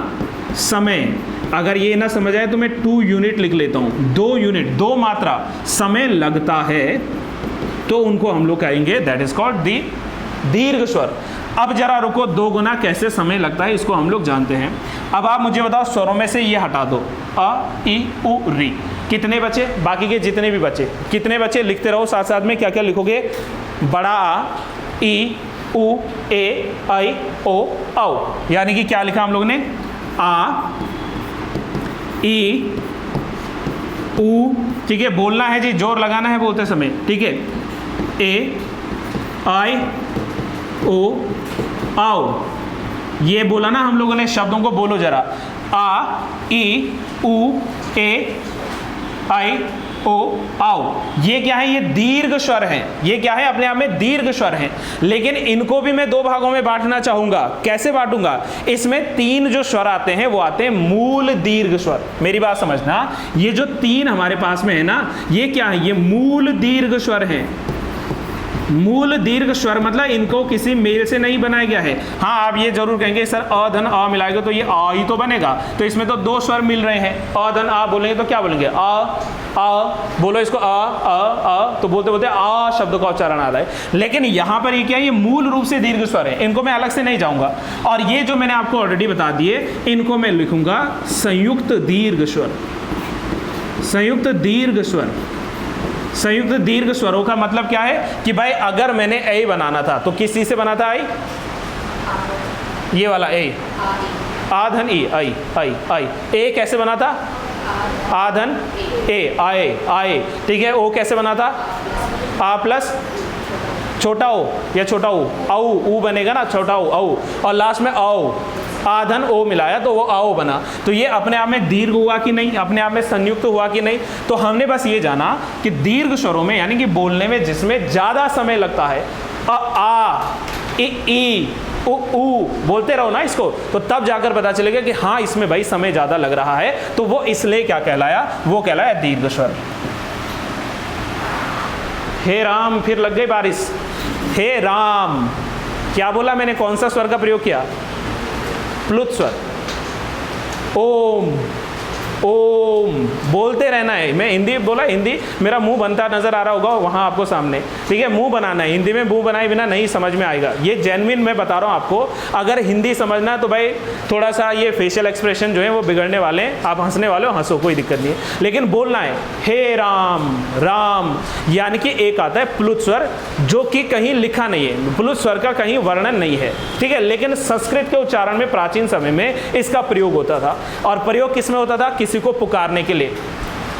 समय। अगर ये ना समझ आए तो मैं 2 यूनिट लिख लेता हूं। 2 यूनिट, 2 मात्रा समय लगता है, तो उनको हम लोग कहेंगे दैट इज कॉल्ड दी दीर्घ स्वर। अब जरा रुको, 2 गुना कैसे समय लगता है इसको हम लोग जानते हैं। अब आप मुझे बताओ, स्वरों में से ये हटा दो, अ, ई, उ, री, कितने बचे? बाकी के जितने भी बचे, कितने बचे? लिखते रहो साथ साथ में। क्या क्या लिखोगे? बड़ा आ, ई, उ, ए, आई, ओ, औ। यानी कि क्या लिखा हम लोग ने? आ, ई, उ, ठीक है, बोलना है जी, जोर लगाना है बोलते समय, ठीक है। ए, आई, ओ, आओ। ये बोला ना हम लोगों ने, शब्दों को बोलो जरा। आ, ई, उ, ए, आई, ओ, आओ। ये क्या है? ये दीर्घ स्वर हैं। ये क्या है? अपने आप में दीर्घ स्वर हैं। लेकिन इनको भी मैं 2 भागों में बांटना चाहूंगा। कैसे बांटूंगा? इसमें 3 जो स्वर आते हैं वो आते हैं मूल दीर्घ स्वर। मेरी बात समझना, ये जो 3 हमारे पास में है ना, ये क्या है? ये मूल दीर्घ स्वर हैं। मूल दीर्घ स्वर मतलब इनको किसी मेल से नहीं बनाया गया है। हाँ, आप ये जरूर कहेंगे सर अ धन अ मिलाएंगे तो ये आ ही तो बनेगा, तो इसमें तो 2 स्वर मिल रहे हैं। अ धन आ बोलेंगे तो क्या बोलेंगे? आ, बोलो इसको आ, तो बोलते बोलते आ शब्द का उच्चारण आ रहा है। लेकिन यहाँ पर ये क्या है? ये मूल रूप से दीर्घ स्वर है, इनको मैं अलग से नहीं जाऊंगा। और ये जो मैंने आपको ऑलरेडी बता दिए, इनको मैं लिखूंगा संयुक्त दीर्घ स्वर। संयुक्त दीर्घ स्वर। संयुक्त दीर्घ स्वरों का मतलब क्या है कि भाई अगर मैंने ए बनाना था तो किस चीज से बना था? आई, ये वाला ए, आधन ई, आई, आई, आई। ए कैसे बना था? आधन ए, आए, आए, ठीक है। ओ कैसे बना था? आ प्लस छोटा ओ या छोटा ऊ, औ, ऊ बनेगा ना, छोटा ऊ, औ, और लास्ट में औ, आधन ओ मिलाया तो वो आओ बना। तो ये अपने आप में दीर्घ हुआ कि नहीं? अपने आप में संयुक्त हुआ कि नहीं? तो हमने बस ये जाना कि दीर्घ स्वरों में, यानी कि बोलने में जिसमें ज्यादा समय लगता है, आ, ई, उ, बोलते रहो ना इसको, तो तब जाकर पता चलेगा कि हाँ इसमें भाई समय ज्यादा लग रहा है, तो वो इसलिए क्या कहलाया? वो कहलाया दीर्घ स्वर। हे राम, फिर लग गई बारिश। हे राम, क्या बोला मैंने? कौन सा स्वर का प्रयोग किया? प्लुत स्वर। ओम, ओम बोलते रहना है। मैं हिंदी बोला, हिंदी मेरा मुंह बनता नजर आ रहा होगा वहां आपको सामने, ठीक है। मुंह बनाना है, हिंदी में मुंह बनाए बिना नहीं समझ में आएगा। ये जेन्युइन मैं बता रहा हूं आपको। अगर हिंदी समझना है तो भाई थोड़ा सा ये फेशियल एक्सप्रेशन जो है वो बिगड़ने वाले हैं। आप हंसने वाले हो, हंसो, कोई दिक्कत नहीं है, लेकिन बोलना है हे राम, राम। यानी कि एक आता है प्लुत स्वर जो कि कहीं लिखा नहीं है, प्लुत स्वर का कहीं वर्णन नहीं है, ठीक है। लेकिन संस्कृत के उच्चारण में प्राचीन समय में इसका प्रयोग होता था। और प्रयोग किस में होता था? किसी को पुकारने के लिए,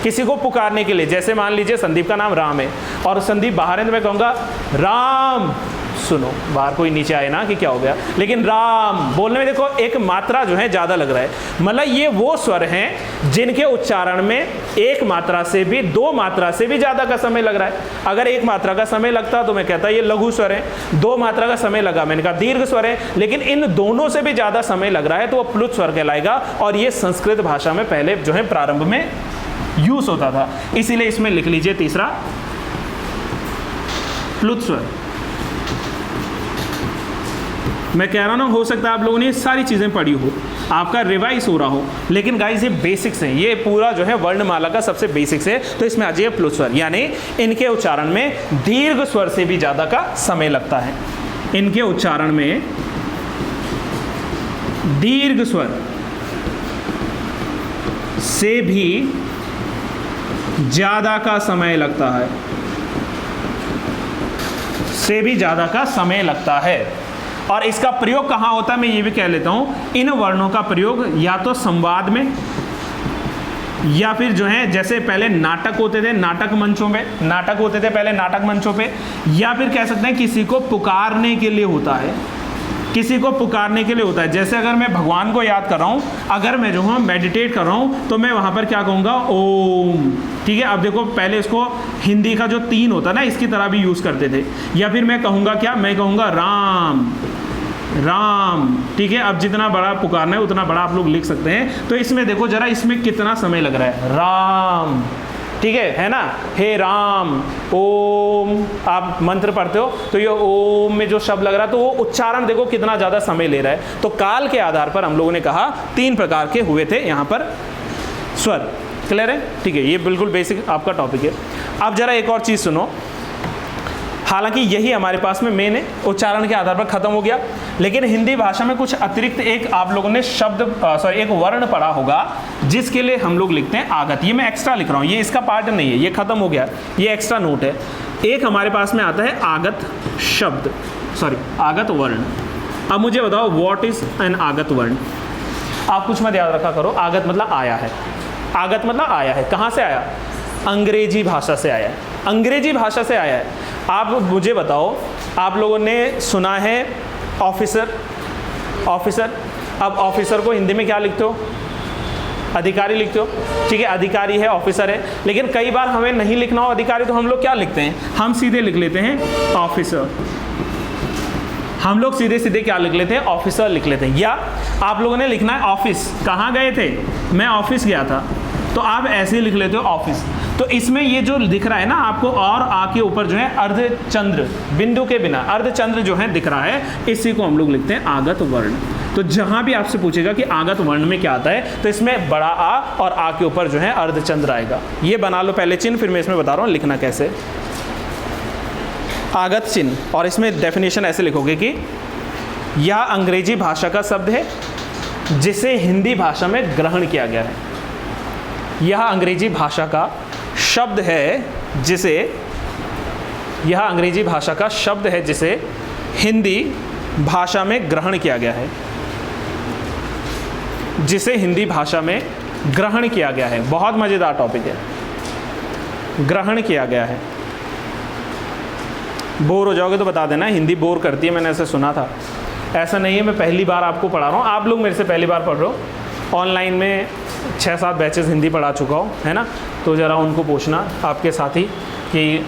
किसी को पुकारने के लिए। जैसे मान लीजिए संदीप का नाम राम है और संदीप बाहर है तो मैं कहूँगा राम, सुनो, बाहर कोई नीचे आए ना कि क्या हो गया, लेकिन राम बोलने में देखो एक मात्रा जो है ज़्यादा लग रहा है। मतलब ये वो स्वर हैं जिनके उच्चारण में एक मात्रा से भी, 2 मात्रा से भी ज़्यादा का समय लग रहा है। अगर 1 मात्रा का समय लगता तो मैं कहता ये लघु स्वर है, 2 मात्रा का समय लगा मैंने कहा दीर्घ स्वर है, लेकिन इन दोनों से भी ज़्यादा समय लग रहा है तो वो प्लुत स्वर कहलाएगा। और ये संस्कृत भाषा में पहले जो है प्रारंभ में यूज होता था, इसीलिए इसमें लिख लीजिए तीसरा प्लुत स्वर। मैं कह रहा ना, हो सकता है आप लोगों ने ये सारी चीज़ें पढ़ी हो, आपका रिवाइज हो रहा हो, लेकिन गाइस ये बेसिक्स हैं, ये पूरा जो है वर्णमाला का सबसे बेसिक्स है। तो इसमें आ जाइए प्लुत स्वर, यानी इनके उच्चारण में दीर्घ स्वर से भी ज़्यादा का समय लगता है। इनके उच्चारण में दीर्घ स्वर से भी ज़्यादा का समय लगता है। से भी ज़्यादा का समय लगता है। और इसका प्रयोग कहाँ होता है मैं ये भी कह लेता हूँ, इन वर्णों का प्रयोग या तो संवाद में, या फिर जो है जैसे पहले नाटक होते थे, नाटक मंचों पे नाटक होते थे पहले नाटक मंचों पे, या फिर कह सकते हैं किसी को पुकारने के लिए होता है, किसी को पुकारने के लिए होता है। जैसे अगर मैं भगवान को याद कर रहा हूँ, अगर मैं जो हूँ मेडिटेट कर रहा हूँ, तो मैं वहाँ पर क्या कहूँगा, ओम। ठीक है, अब देखो पहले इसको हिंदी का जो 3 होता है ना, इसकी तरह भी यूज़ करते थे। या फिर मैं कहूँगा क्या, मैं कहूँगा राम राम। ठीक है, अब जितना बड़ा पुकारना है उतना बड़ा आप लोग लिख सकते हैं। तो इसमें देखो जरा, इसमें कितना समय लग रहा है, राम। ठीक है ना, हे राम ओम। आप मंत्र पढ़ते हो तो ये ओम में जो शब्द लग रहा है, तो वो उच्चारण देखो कितना ज़्यादा समय ले रहा है। तो काल के आधार पर हम लोगों ने कहा 3 प्रकार के हुए थे यहाँ पर स्वर। क्लियर है? ठीक है, ये बिल्कुल बेसिक आपका टॉपिक है। अब जरा एक और चीज़ सुनो, हालांकि यही हमारे पास में मेन है, उच्चारण के आधार पर खत्म हो गया, लेकिन हिंदी भाषा में कुछ अतिरिक्त एक आप लोगों ने एक वर्ण पढ़ा होगा जिसके लिए हम लोग लिखते हैं आगत। ये मैं एक्स्ट्रा लिख रहा हूँ, ये इसका पार्ट नहीं है, ये खत्म हो गया, ये एक्स्ट्रा नोट है। एक हमारे पास में आता है आगत शब्द, आगत वर्ण। अब मुझे बताओ व्हाट इज एन आगत वर्ण। आप कुछ मत याद रखा करो, आगत मतलब आया है, आगत मतलब आया है। कहाँ से आया? अंग्रेजी भाषा से आया है, अंग्रेजी भाषा से आया है। आप मुझे बताओ, आप लोगों ने सुना है ऑफिसर, ऑफिसर। अब ऑफिसर को हिंदी में क्या लिखते हो? अधिकारी लिखते हो। ठीक है, अधिकारी है, ऑफिसर है, लेकिन कई बार हमें नहीं लिखना हो अधिकारी, तो हम लोग क्या लिखते हैं? हम सीधे लिख लेते हैं ऑफिसर। हम लोग सीधे सीधे क्या लिख लेते हैं? ऑफिसर लिख लेते हैं। या आप लोगों ने लिखना है ऑफिस, कहाँ गए थे? मैं ऑफिस गया था, तो आप ऐसे ही लिख लेते हो ऑफिस। तो इसमें ये जो दिख रहा है ना आपको, और आ के ऊपर जो है अर्धचंद्र, बिंदु के बिना अर्धचंद्र जो है दिख रहा है, इसी को हम लोग लिखते हैं आगत वर्ण। तो जहां भी आपसे पूछेगा कि आगत वर्ण में क्या आता है, तो इसमें बड़ा आ और आ के ऊपर जो है अर्धचंद्र आएगा। ये बना लो पहले चिन्ह, फिर मैं इसमें बता रहा हूँ लिखना कैसे। आगत चिन्ह, और इसमें डेफिनेशन ऐसे लिखोगे कि यह अंग्रेजी भाषा का शब्द है जिसे हिंदी भाषा में ग्रहण किया गया है। यह अंग्रेजी भाषा का शब्द है जिसे, यह अंग्रेजी भाषा का शब्द है जिसे हिंदी भाषा में ग्रहण किया गया है, जिसे हिंदी भाषा में ग्रहण किया गया है। बहुत मज़ेदार टॉपिक है, ग्रहण किया गया है। बोर हो जाओगे तो बता देना, हिंदी बोर करती है, मैंने ऐसे सुना था। ऐसा नहीं है, मैं पहली बार आपको पढ़ा रहा हूँ, आप लोग मेरे से पहली बार पढ़ रहे हो। ऑनलाइन में 6-7 बैचेस हिंदी पढ़ा चुका हूँ, है ना, तो ज़रा उनको पूछना आपके साथी कि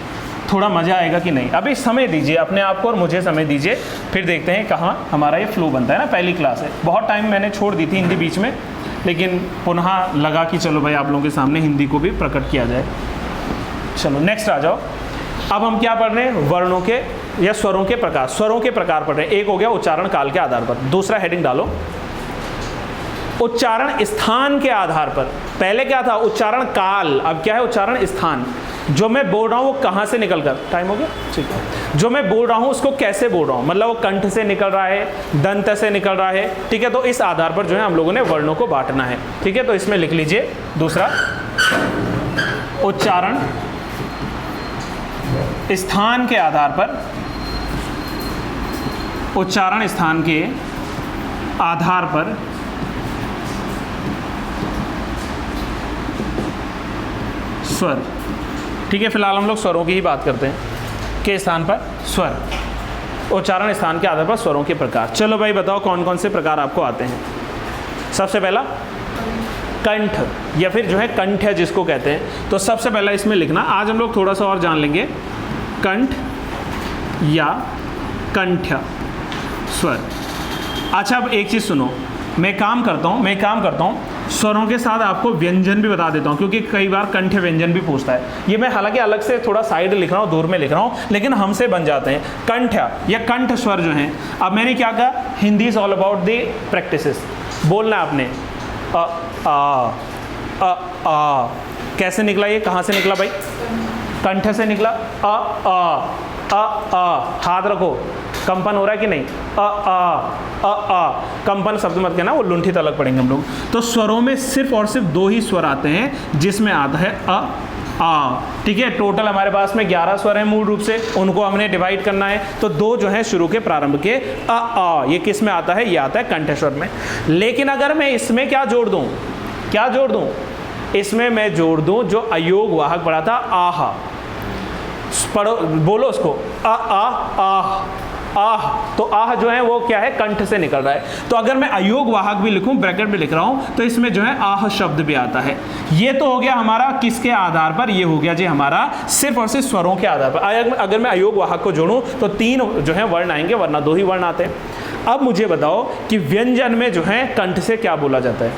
थोड़ा मज़ा आएगा कि नहीं। अभी समय दीजिए अपने आप को और मुझे समय दीजिए, फिर देखते हैं कहाँ हमारा ये फ्लो बनता है ना। पहली क्लास है, बहुत टाइम मैंने छोड़ दी थी हिंदी बीच में, लेकिन पुनः लगा कि चलो भाई आप लोगों के सामने हिंदी को भी प्रकट किया जाए। चलो नेक्स्ट आ जाओ। अब हम क्या पढ़ रहे हैं? वर्णों के या स्वरों के प्रकार। स्वरों के प्रकार पढ़ रहे हैं। एक हो गया उच्चारण काल के आधार पर, दूसरा हेडिंग डालो उच्चारण स्थान के आधार पर। पहले क्या था? उच्चारण काल, अब क्या है? उच्चारण स्थान। जो मैं बोल रहा हूँ वो कहाँ से निकल कर, टाइम हो गया, ठीक है, जो मैं बोल रहा हूँ उसको कैसे बोल रहा हूँ, मतलब वो कंठ से निकल रहा है, दंत से निकल रहा है, ठीक है। तो इस आधार पर जो है हम लोगों ने वर्णों को बांटना है, ठीक है। तो इसमें लिख लीजिए दूसरा, उच्चारण स्थान के आधार पर, उच्चारण स्थान के आधार पर स्वर, ठीक है। फिलहाल हम लोग स्वरों की ही बात करते हैं। के स्थान पर स्वर, उच्चारण स्थान के आधार पर स्वरों के प्रकार। चलो भाई बताओ कौन कौन से प्रकार आपको आते हैं। सबसे पहला कंठ, या फिर जो है कंठ्य जिसको कहते हैं। तो सबसे पहला इसमें लिखना, आज हम लोग थोड़ा सा और जान लेंगे, कंठ या कंठ्य स्वर। अच्छा अब एक चीज़ सुनो, मैं काम करता हूँ स्वरों के साथ आपको व्यंजन भी बता देता हूँ, क्योंकि कई बार कंठ्य व्यंजन भी पूछता है। ये मैं हालांकि अलग से थोड़ा साइड लिख रहा हूँ, दूर में लिख रहा हूँ, लेकिन हमसे बन जाते हैं। कंठ्य या कंठ स्वर जो हैं, अब मैंने क्या कहा, Hindi is all about the practices. बोलना आपने आ, कैसे निकला ये, कहाँ से निकला भाई? कंठ से निकला। हाथ रखो, कंपन हो रहा है कि नहीं? कंपन शब्द मत कहना, वो लुंठी तलक पड़ेंगे हम लोग। तो स्वरों में सिर्फ और सिर्फ 2 ही स्वर आते हैं, जिसमें आता है अ आ, ठीक है। टोटल हमारे पास में 11 स्वर हैं मूल रूप से, उनको हमने डिवाइड करना है, तो 2 जो है शुरू के प्रारंभ के आ, ये किस में आता है, ये आता है कंठ स्वर में। लेकिन अगर मैं इसमें क्या जोड़ दूं, क्या जोड़ दूं, इसमें मैं जोड़ दूं जो अयोग वाहक पड़ा था आह, पढ़ो बोलो उसको आह, तो आह जो है वो क्या है, कंठ से निकल रहा है। तो अगर मैं अयोग वाहक भी लिखूं, ब्रैकेट में लिख रहा हूं, तो इसमें जो है आह शब्द भी आता है। ये तो हो गया हमारा किसके आधार पर, ये हो गया जी हमारा सिर्फ और सिर्फ स्वरों के आधार पर। अगर मैं अयोग वाहक को जोड़ूं तो 3 जो है वर्ण आएंगे, वरना 2 ही वर्ण आते हैं। अब मुझे बताओ कि व्यंजन में जो है कंठ से क्या बोला जाता है,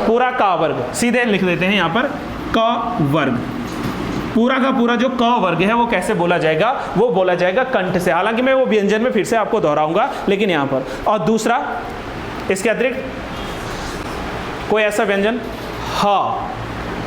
पूरा का वर्ग, सीधे लिख देते हैं यहाँ पर क वर्ग, पूरा का पूरा जो क वर्ग है वो कैसे बोला जाएगा, वो बोला जाएगा कंठ से। हालांकि मैं वो व्यंजन में फिर से आपको दोहराऊंगा, लेकिन यहाँ पर। और दूसरा इसके अतिरिक्त कोई ऐसा व्यंजन, ह,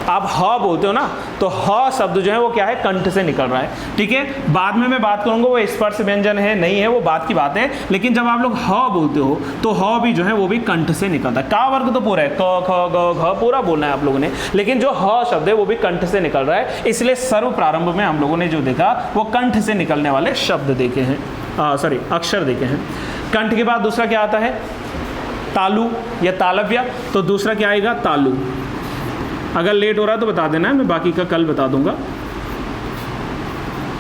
आप ह बोलते हो ना, तो ह शब्द जो है वो क्या है, कंठ से निकल रहा है, ठीक है। बाद में मैं बात करूंगा वो स्पर्श व्यंजन है नहीं है, वो बात की बात है, लेकिन जब आप लोग ह बोलते हो तो ह भी जो है वो भी कंठ से निकलता है। का वर्ग तो पूरा है, क ख ग घ पूरा बोलना है आप लोगों ने, लेकिन जो ह शब्द है वो भी कंठ से निकल रहा है। इसलिए सर्व प्रारंभ में हम लोगों ने जो देखा वो कंठ से निकलने वाले शब्द देखे हैं, सॉरी अक्षर देखे हैं। कंठ के बाद दूसरा क्या आता है, तालु या तालव्य। तो दूसरा क्या आएगा, तालु। अगर लेट हो रहा है तो बता देना है, मैं बाकी का कल बता दूंगा।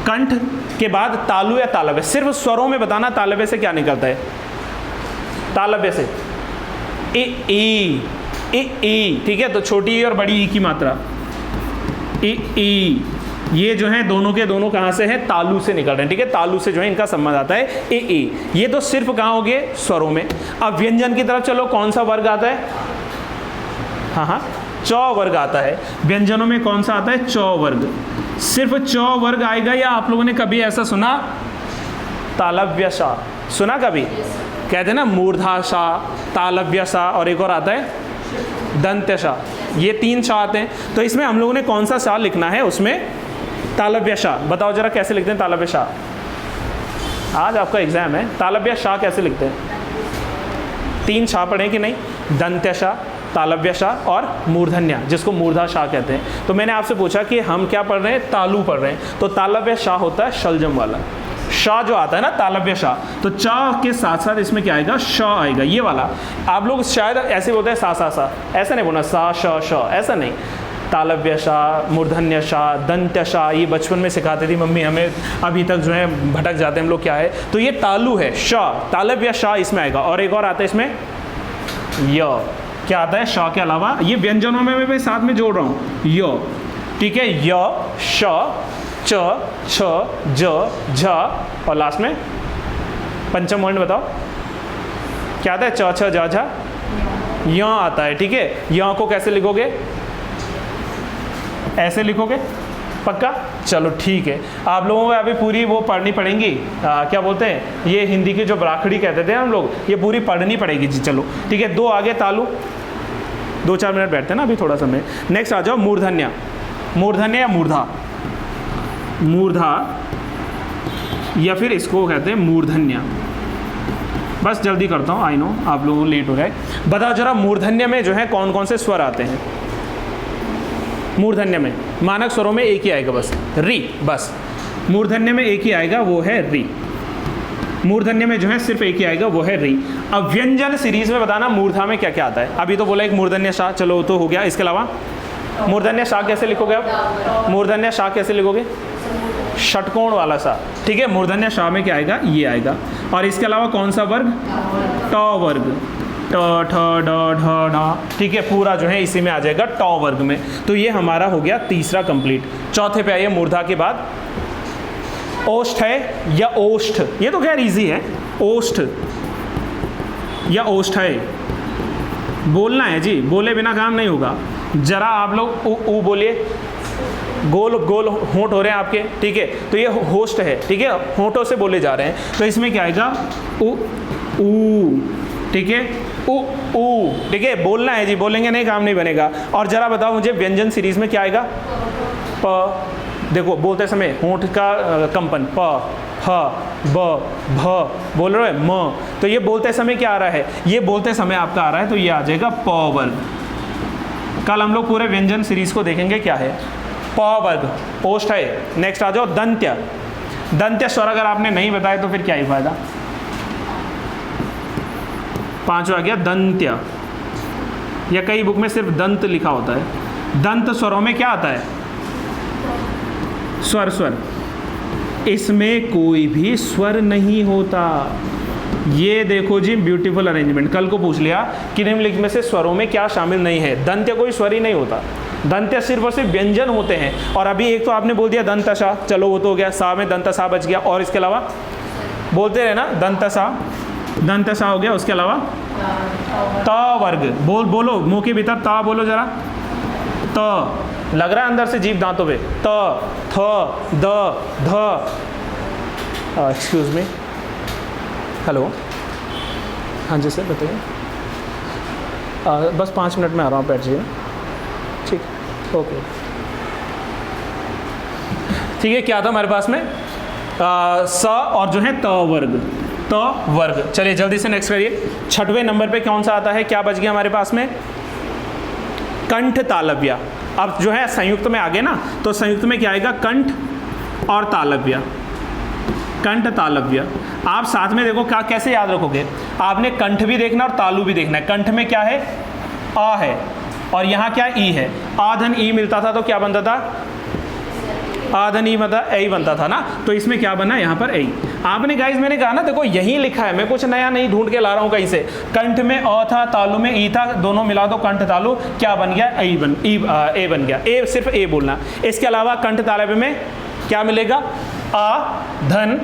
कंठ के बाद तालु या तालव्य, सिर्फ स्वरों में बताना तालव्य से क्या निकलता है, तालव्य से ई, ठीक है। तो छोटी ई और बड़ी ई की मात्रा ई, ये जो है दोनों के दोनों कहाँ से हैं, तालु से निकल रहे हैं, ठीक है। तालु से जो है इनका संबंध आता है ए। ये तो सिर्फ कहाँ हो गए, स्वरों में। अब व्यंजन की तरफ चलो, कौन सा वर्ग आता है, हाँ, च वर्ग आता है। व्यंजनों में कौन सा आता है, च वर्ग, सिर्फ च वर्ग आएगा। या आप लोगों ने कभी ऐसा सुना, तालव्यशा सुना कभी, कहते हैं ना मूर्धाशा, तालव्यशा, और एक और आता है दंत्यशा, ये 3 शा आते हैं। तो इसमें हम लोगों ने कौन सा शा लिखना है, उसमें तालव्यशा। बताओ जरा कैसे लिखते हैं तालव्यशा, आज आपका एग्जाम है, तालव्यशा कैसे लिखते हैं, 3 शा पढ़े कि नहीं, दंत्यशा, तालव्यशा और मूर्धन्या, जिसको मूर्धाशा कहते हैं। तो मैंने आपसे पूछा कि हम क्या पढ़ रहे हैं, तालु पढ़ रहे हैं, तो तालव्यशा होता है शलजम वाला, शाह जो आता है ना तालव्यशा, तो चा के साथ साथ इसमें क्या आएगा, शाह आएगा, ये वाला। आप लोग शायद ऐसे बोलते हैं सा, ऐसा नहीं बोलना, सा श, ऐसा नहीं। तालव्यशा, मूर्धन्यशा, दंत्यशा, ये बचपन में सिखाती थी मम्मी हमें, अभी तक जो है भटक जाते हैं हम लोग, क्या है, तो ये तालु है, शाह, तालव्यशा इसमें आएगा। और एक और आता है इसमें य, क्या आता है, शाह के अलावा, ये व्यंजनों में मैं साथ में जोड़ रहा हूँ, य, ठीक है, य, श, च, छ, ज, झ, और लास्ट में पंचम वर्ण बताओ क्या आता है, च, छ, ज, झ, य आता है, ठीक है। य को कैसे लिखोगे, ऐसे लिखोगे, पक्का, चलो ठीक है। आप लोगों को अभी पूरी वो पढ़नी पड़ेगी, क्या बोलते हैं, ये हिंदी की जो ब्राखड़ी कहते थे हम लोग, ये पूरी पढ़नी पड़ेगी जी, चलो ठीक है। 2 आगे तालु, 2-4 मिनट बैठते हैं ना अभी थोड़ा समय। नेक्स्ट आ जाओ मूर्धन्या, मूर्धन्य या मूर्धा, मूर्धा या फिर इसको कहते हैं मूर्धन्या। बस जल्दी करता हूँ, आई नो आप लोगों को लेट हो गए। बताओ जरा मूर्धन्य में जो है कौन कौन से स्वर आते हैं, मूर्धन्य में मानक स्वरों में एक ही आएगा, बस री, बस मूर्धन्य में एक ही आएगा, वो है री। मूर्धन्य में जो है सिर्फ एक ही आएगा, वो है री। अब व्यंजन सीरीज में बताना मूर्धा में क्या क्या आता है। अभी तो बोला एक मूर्धन्य शाह, चलो तो हो गया। इसके अलावा मूर्धन्य शाह कैसे लिखोगे आप, मूर्धन्य शाह कैसे लिखोगे, षटकोण वाला सा, ठीक है। मूर्धन्य शाह में क्या आएगा, ये आएगा। और इसके अलावा कौन सा वर्ग, ट वर्ग, ट, ठ, ड, ढ, ढ, ठीक है, पूरा जो है इसी में आ जाएगा, ट वर्ग में। तो ये हमारा हो गया तीसरा कंप्लीट। चौथे पे आइए, मूर्धा के बाद ओष्ठ है या ओष्ठ, ये तो खैर इजी है, ओष्ठ या ओष्ठ है, बोलना है जी, बोले बिना काम नहीं होगा। जरा आप लोग ऊ बोलिए, गोल गोल होंठ हो रहे हैं आपके, ठीक है, तो ये होस्ट है, ठीक है, होंठों से बोले जा रहे हैं। तो इसमें क्या आएगा, ऊ ऊ, ठीक है, ऊ ऊ, ठीक है, बोलना है जी, बोलेंगे नहीं काम नहीं बनेगा। और जरा बताओ मुझे व्यंजन सीरीज में क्या आएगा, प, देखो बोलते समय होंठ का कंपन, प, ह, ब, भ, बोल रहे हो म, तो ये बोलते समय क्या आ रहा है, ये बोलते समय आपका आ रहा है, तो ये आ जाएगा प वर्ग। कल हम लोग पूरे व्यंजन सीरीज को देखेंगे क्या है, प वर्ग ओष्ठ है। नेक्स्ट आ जाओ दंत्य। दंत्य स्वर अगर आपने नहीं बताया तो फिर क्या ही फायदा। पांचवा आ गया दंत्य, या कई बुक में सिर्फ दंत लिखा होता है। दंत स्वरों में क्या आता है? स्वर। स्वर इसमें कोई भी स्वर नहीं होता। ये देखो जी ब्यूटीफुल अरेंजमेंट। कल को पूछ लिया कि निम्नलिखित में से स्वरों में क्या शामिल नहीं है, दंत्य कोई स्वर ही नहीं होता। दंत्य सिर्फ और सिर्फ व्यंजन होते हैं। और अभी एक तो आपने बोल दिया दंतसा, चलो वो तो हो गया, सा में दंतसा बच गया। और इसके अलावा बोलते रहे ना दंतसा, दंतसा हो गया। उसके अलावा त वर्ग बोलो मुंह के भीतर ता बोलो जरा। त लग रहा है अंदर से जीभ दांतों पे। त थ द ध। एक्सक्यूज मी, हेलो, हाँ जी सर बताइए। बस 5 मिनट में आ रहा हूँ, बैठ जाइए। ठीक, ओके ठीक है। क्या था हमारे पास में? स और जो है त वर्ग, त वर्ग। चलिए जल्दी से नेक्स्ट करिए। 6वें नंबर पे कौन सा आता है? क्या बच गया हमारे पास में? कंठ तालव्य। अब जो है संयुक्त में आगे ना, तो संयुक्त में क्या आएगा? कंठ और तालव्य। कंठ तालव्य। आप साथ में देखो क्या कैसे याद रखोगे। आपने कंठ भी देखना और तालु भी देखना है। कंठ में क्या है? आ है, और यहाँ क्या ई है? आधन ई मिलता था तो क्या बनता था? आधन ई मतलब ए बनता था ना। तो इसमें क्या बना? यहाँ पर ए। आपने गाइस मैंने कहा ना, देखो यही लिखा है, मैं कुछ नया नहीं ढूंढ के ला रहा हूँ कहीं से। कंठ में अ था, तालु में ई था, दोनों मिला दो कंठ तालु, क्या बन गया? ए बन गया। ए सिर्फ ए बोलना। इसके अलावा कंठ तालव्य में क्या मिलेगा? आ धन,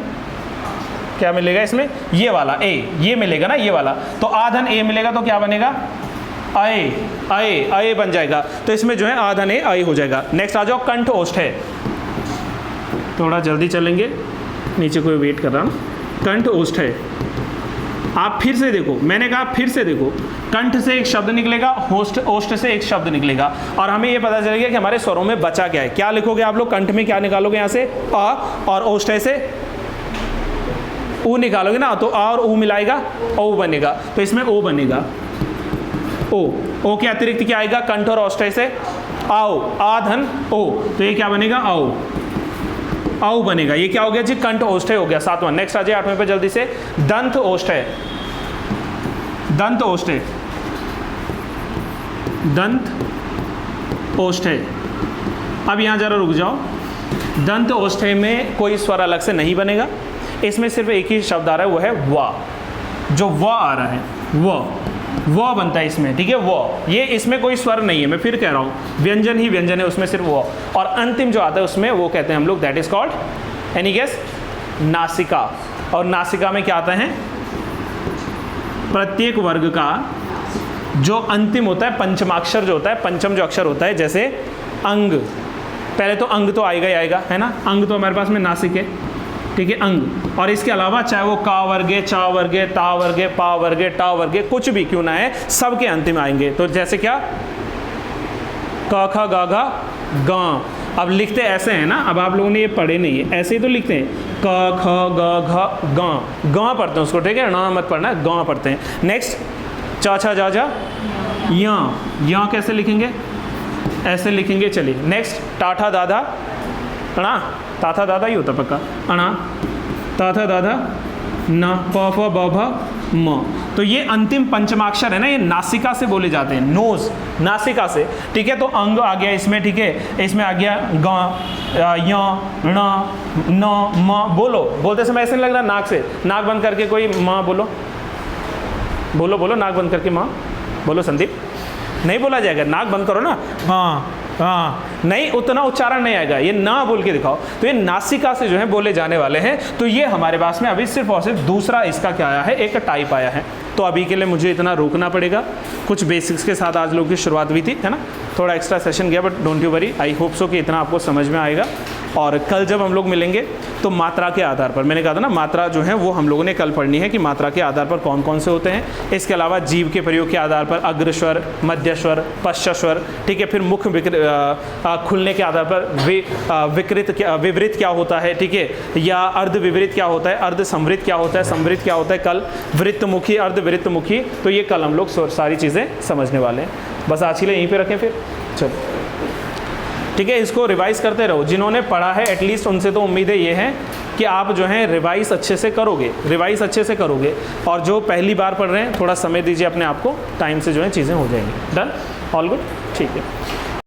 क्या मिलेगा इसमें? ये वाला ए, ये मिलेगा ना, ये वाला। तो आधन ए मिलेगा तो क्या बनेगा? अए, अए, अए बन जाएगा। तो इसमें जो है आधन ए अए हो जाएगा। नेक्स्ट आ जाओ कंठ ओष्ठ है। थोड़ा जल्दी चलेंगे, नीचे कोई वेट कर रहा ना। कंठ ओष्ठ है। आप फिर से देखो, मैंने कहा फिर से देखो, कंठ से एक शब्द निकलेगा, ओष्ठ से एक शब्द निकलेगा, और हमें ये पता चलेगा कि हमारे स्वरों में बचा क्या है। क्या लिखोगे आप लोग? कंठ में क्या निकालोगे? यहाँ से आ, और ओष्ठ से ऊ निकालोगे ना, तो आ और ऊ मिलाएगा, ओ बनेगा। तो इसमें ओ बनेगा, ओ के अतिरिक्त क्या आएगा? कंठ और ओष्ठ से आओ, आधन ओ, तो ये क्या बनेगा? आओ, आओ बनेगा। ये क्या हो गया जी? कंठ ओष्ठ हो गया। 7वां। नेक्स्ट आ जाए 8वें पे जल्दी से। दंत ओष्ठ है। दंत ओष्ठ है। दंत ओष्ठ है। अब यहाँ जरा रुक जाओ। दंत ओष्ठ में कोई स्वर अलग से नहीं बनेगा, इसमें सिर्फ एक ही शब्द आ रहा है, वो है वा। जो वा आ रहा है वो बनता है इसमें, ठीक है। वो ये इसमें कोई स्वर नहीं है, मैं फिर कह रहा हूँ, व्यंजन ही व्यंजन है उसमें, सिर्फ वो। और अंतिम जो आता है उसमें वो कहते हैं हम लोग, that is called, any guess? नासिका। और नासिका में क्या आता है? प्रत्येक वर्ग का जो अंतिम होता है, पंचमाक्षर जो होता है, पंचम जो अक्षर होता है, जैसे अंग, पहले तो अंग तो आएगा ही आएगा, है ना। अंग तो हमारे पास में नासिक है, ठीक है, अंग। और इसके अलावा चाहे वो का वर्गे, चा वर्गे, ता वर्गे, पा वर्गे, टा वर्गे, कुछ भी क्यों ना है, सबके अंतिम आएंगे। तो जैसे क्या? क ख ग घ ग। अब लिखते ऐसे हैं ना, अब आप लोगों ने ये पढ़े नहीं है, ऐसे ही तो लिखते हैं, क ख ग घ ग। ग पढ़ते हैं उसको, ठीक है, ना मत पढ़ना, ग पढ़ते हैं। नेक्स्ट चा छा जा जा या कैसे लिखेंगे? ऐसे लिखेंगे। चलिए नेक्स्ट टाठा दादा अणा, ताथा दादा ही होता पक्का, अणा ताथा दादा न, प फ ब भ म। तो ये अंतिम पंचमाक्षर है ना, ये नासिका से बोले जाते हैं, नोज, नासिका से, ठीक है। तो अंग आ गया इसमें, ठीक है। इसमें आ गया ग, य, ण, न, म। बोलो, बोलते समय ऐसे नहीं लग रहा नाक से, नाक बंद करके कोई माँ बोलो, बोलो बोलो, नाक बंद करके माँ बोलो। संदीप, नहीं बोला जाएगा, नाक बंद करो ना, हाँ हाँ, नहीं उतना उच्चारण नहीं आएगा, ये ना बोल के दिखाओ। तो ये नासिका से जो है बोले जाने वाले हैं। तो ये हमारे पास में अभी सिर्फ और सिर्फ दूसरा इसका क्या आया है, एक टाइप आया है। तो अभी के लिए मुझे इतना रोकना पड़ेगा। कुछ बेसिक्स के साथ आज लोगों की शुरुआत हुई थी, है ना, थोड़ा एक्स्ट्रा सेशन गया, but don't you worry, I hope so कि इतना आपको समझ में आएगा। और कल जब हम लोग मिलेंगे तो मात्रा के आधार पर, मैंने कहा था ना, मात्रा जो है वो हम लोगों ने कल पढ़नी है कि मात्रा के आधार पर कौन कौन से होते हैं। इसके अलावा जीव के प्रयोग के आधार पर अग्रस्वर, मध्यस्वर, पश्चस्वर, ठीक है। फिर मुख खुलने के आधार पर विवृत क्या होता है, ठीक है, या अर्ध विवृत क्या होता है, अर्ध संवृत क्या होता है, संवृत क्या होता है, कल वृत्तमुखी, अर्ध वृत्तमुखी। तो ये कल हम लोग सारी चीज़ें समझने वाले हैं। बस आज के लिए यहीं पे रखें फिर, चलो। ठीक है, इसको रिवाइज करते रहो। जिन्होंने पढ़ा है एटलीस्ट उनसे तो उम्मीदें ये हैं कि आप जो हैं रिवाइज अच्छे से करोगे, और जो पहली बार पढ़ रहे हैं थोड़ा समय दीजिए अपने आप को, टाइम से जो है चीज़ें हो जाएंगी। डन, ऑल गुड, ठीक है।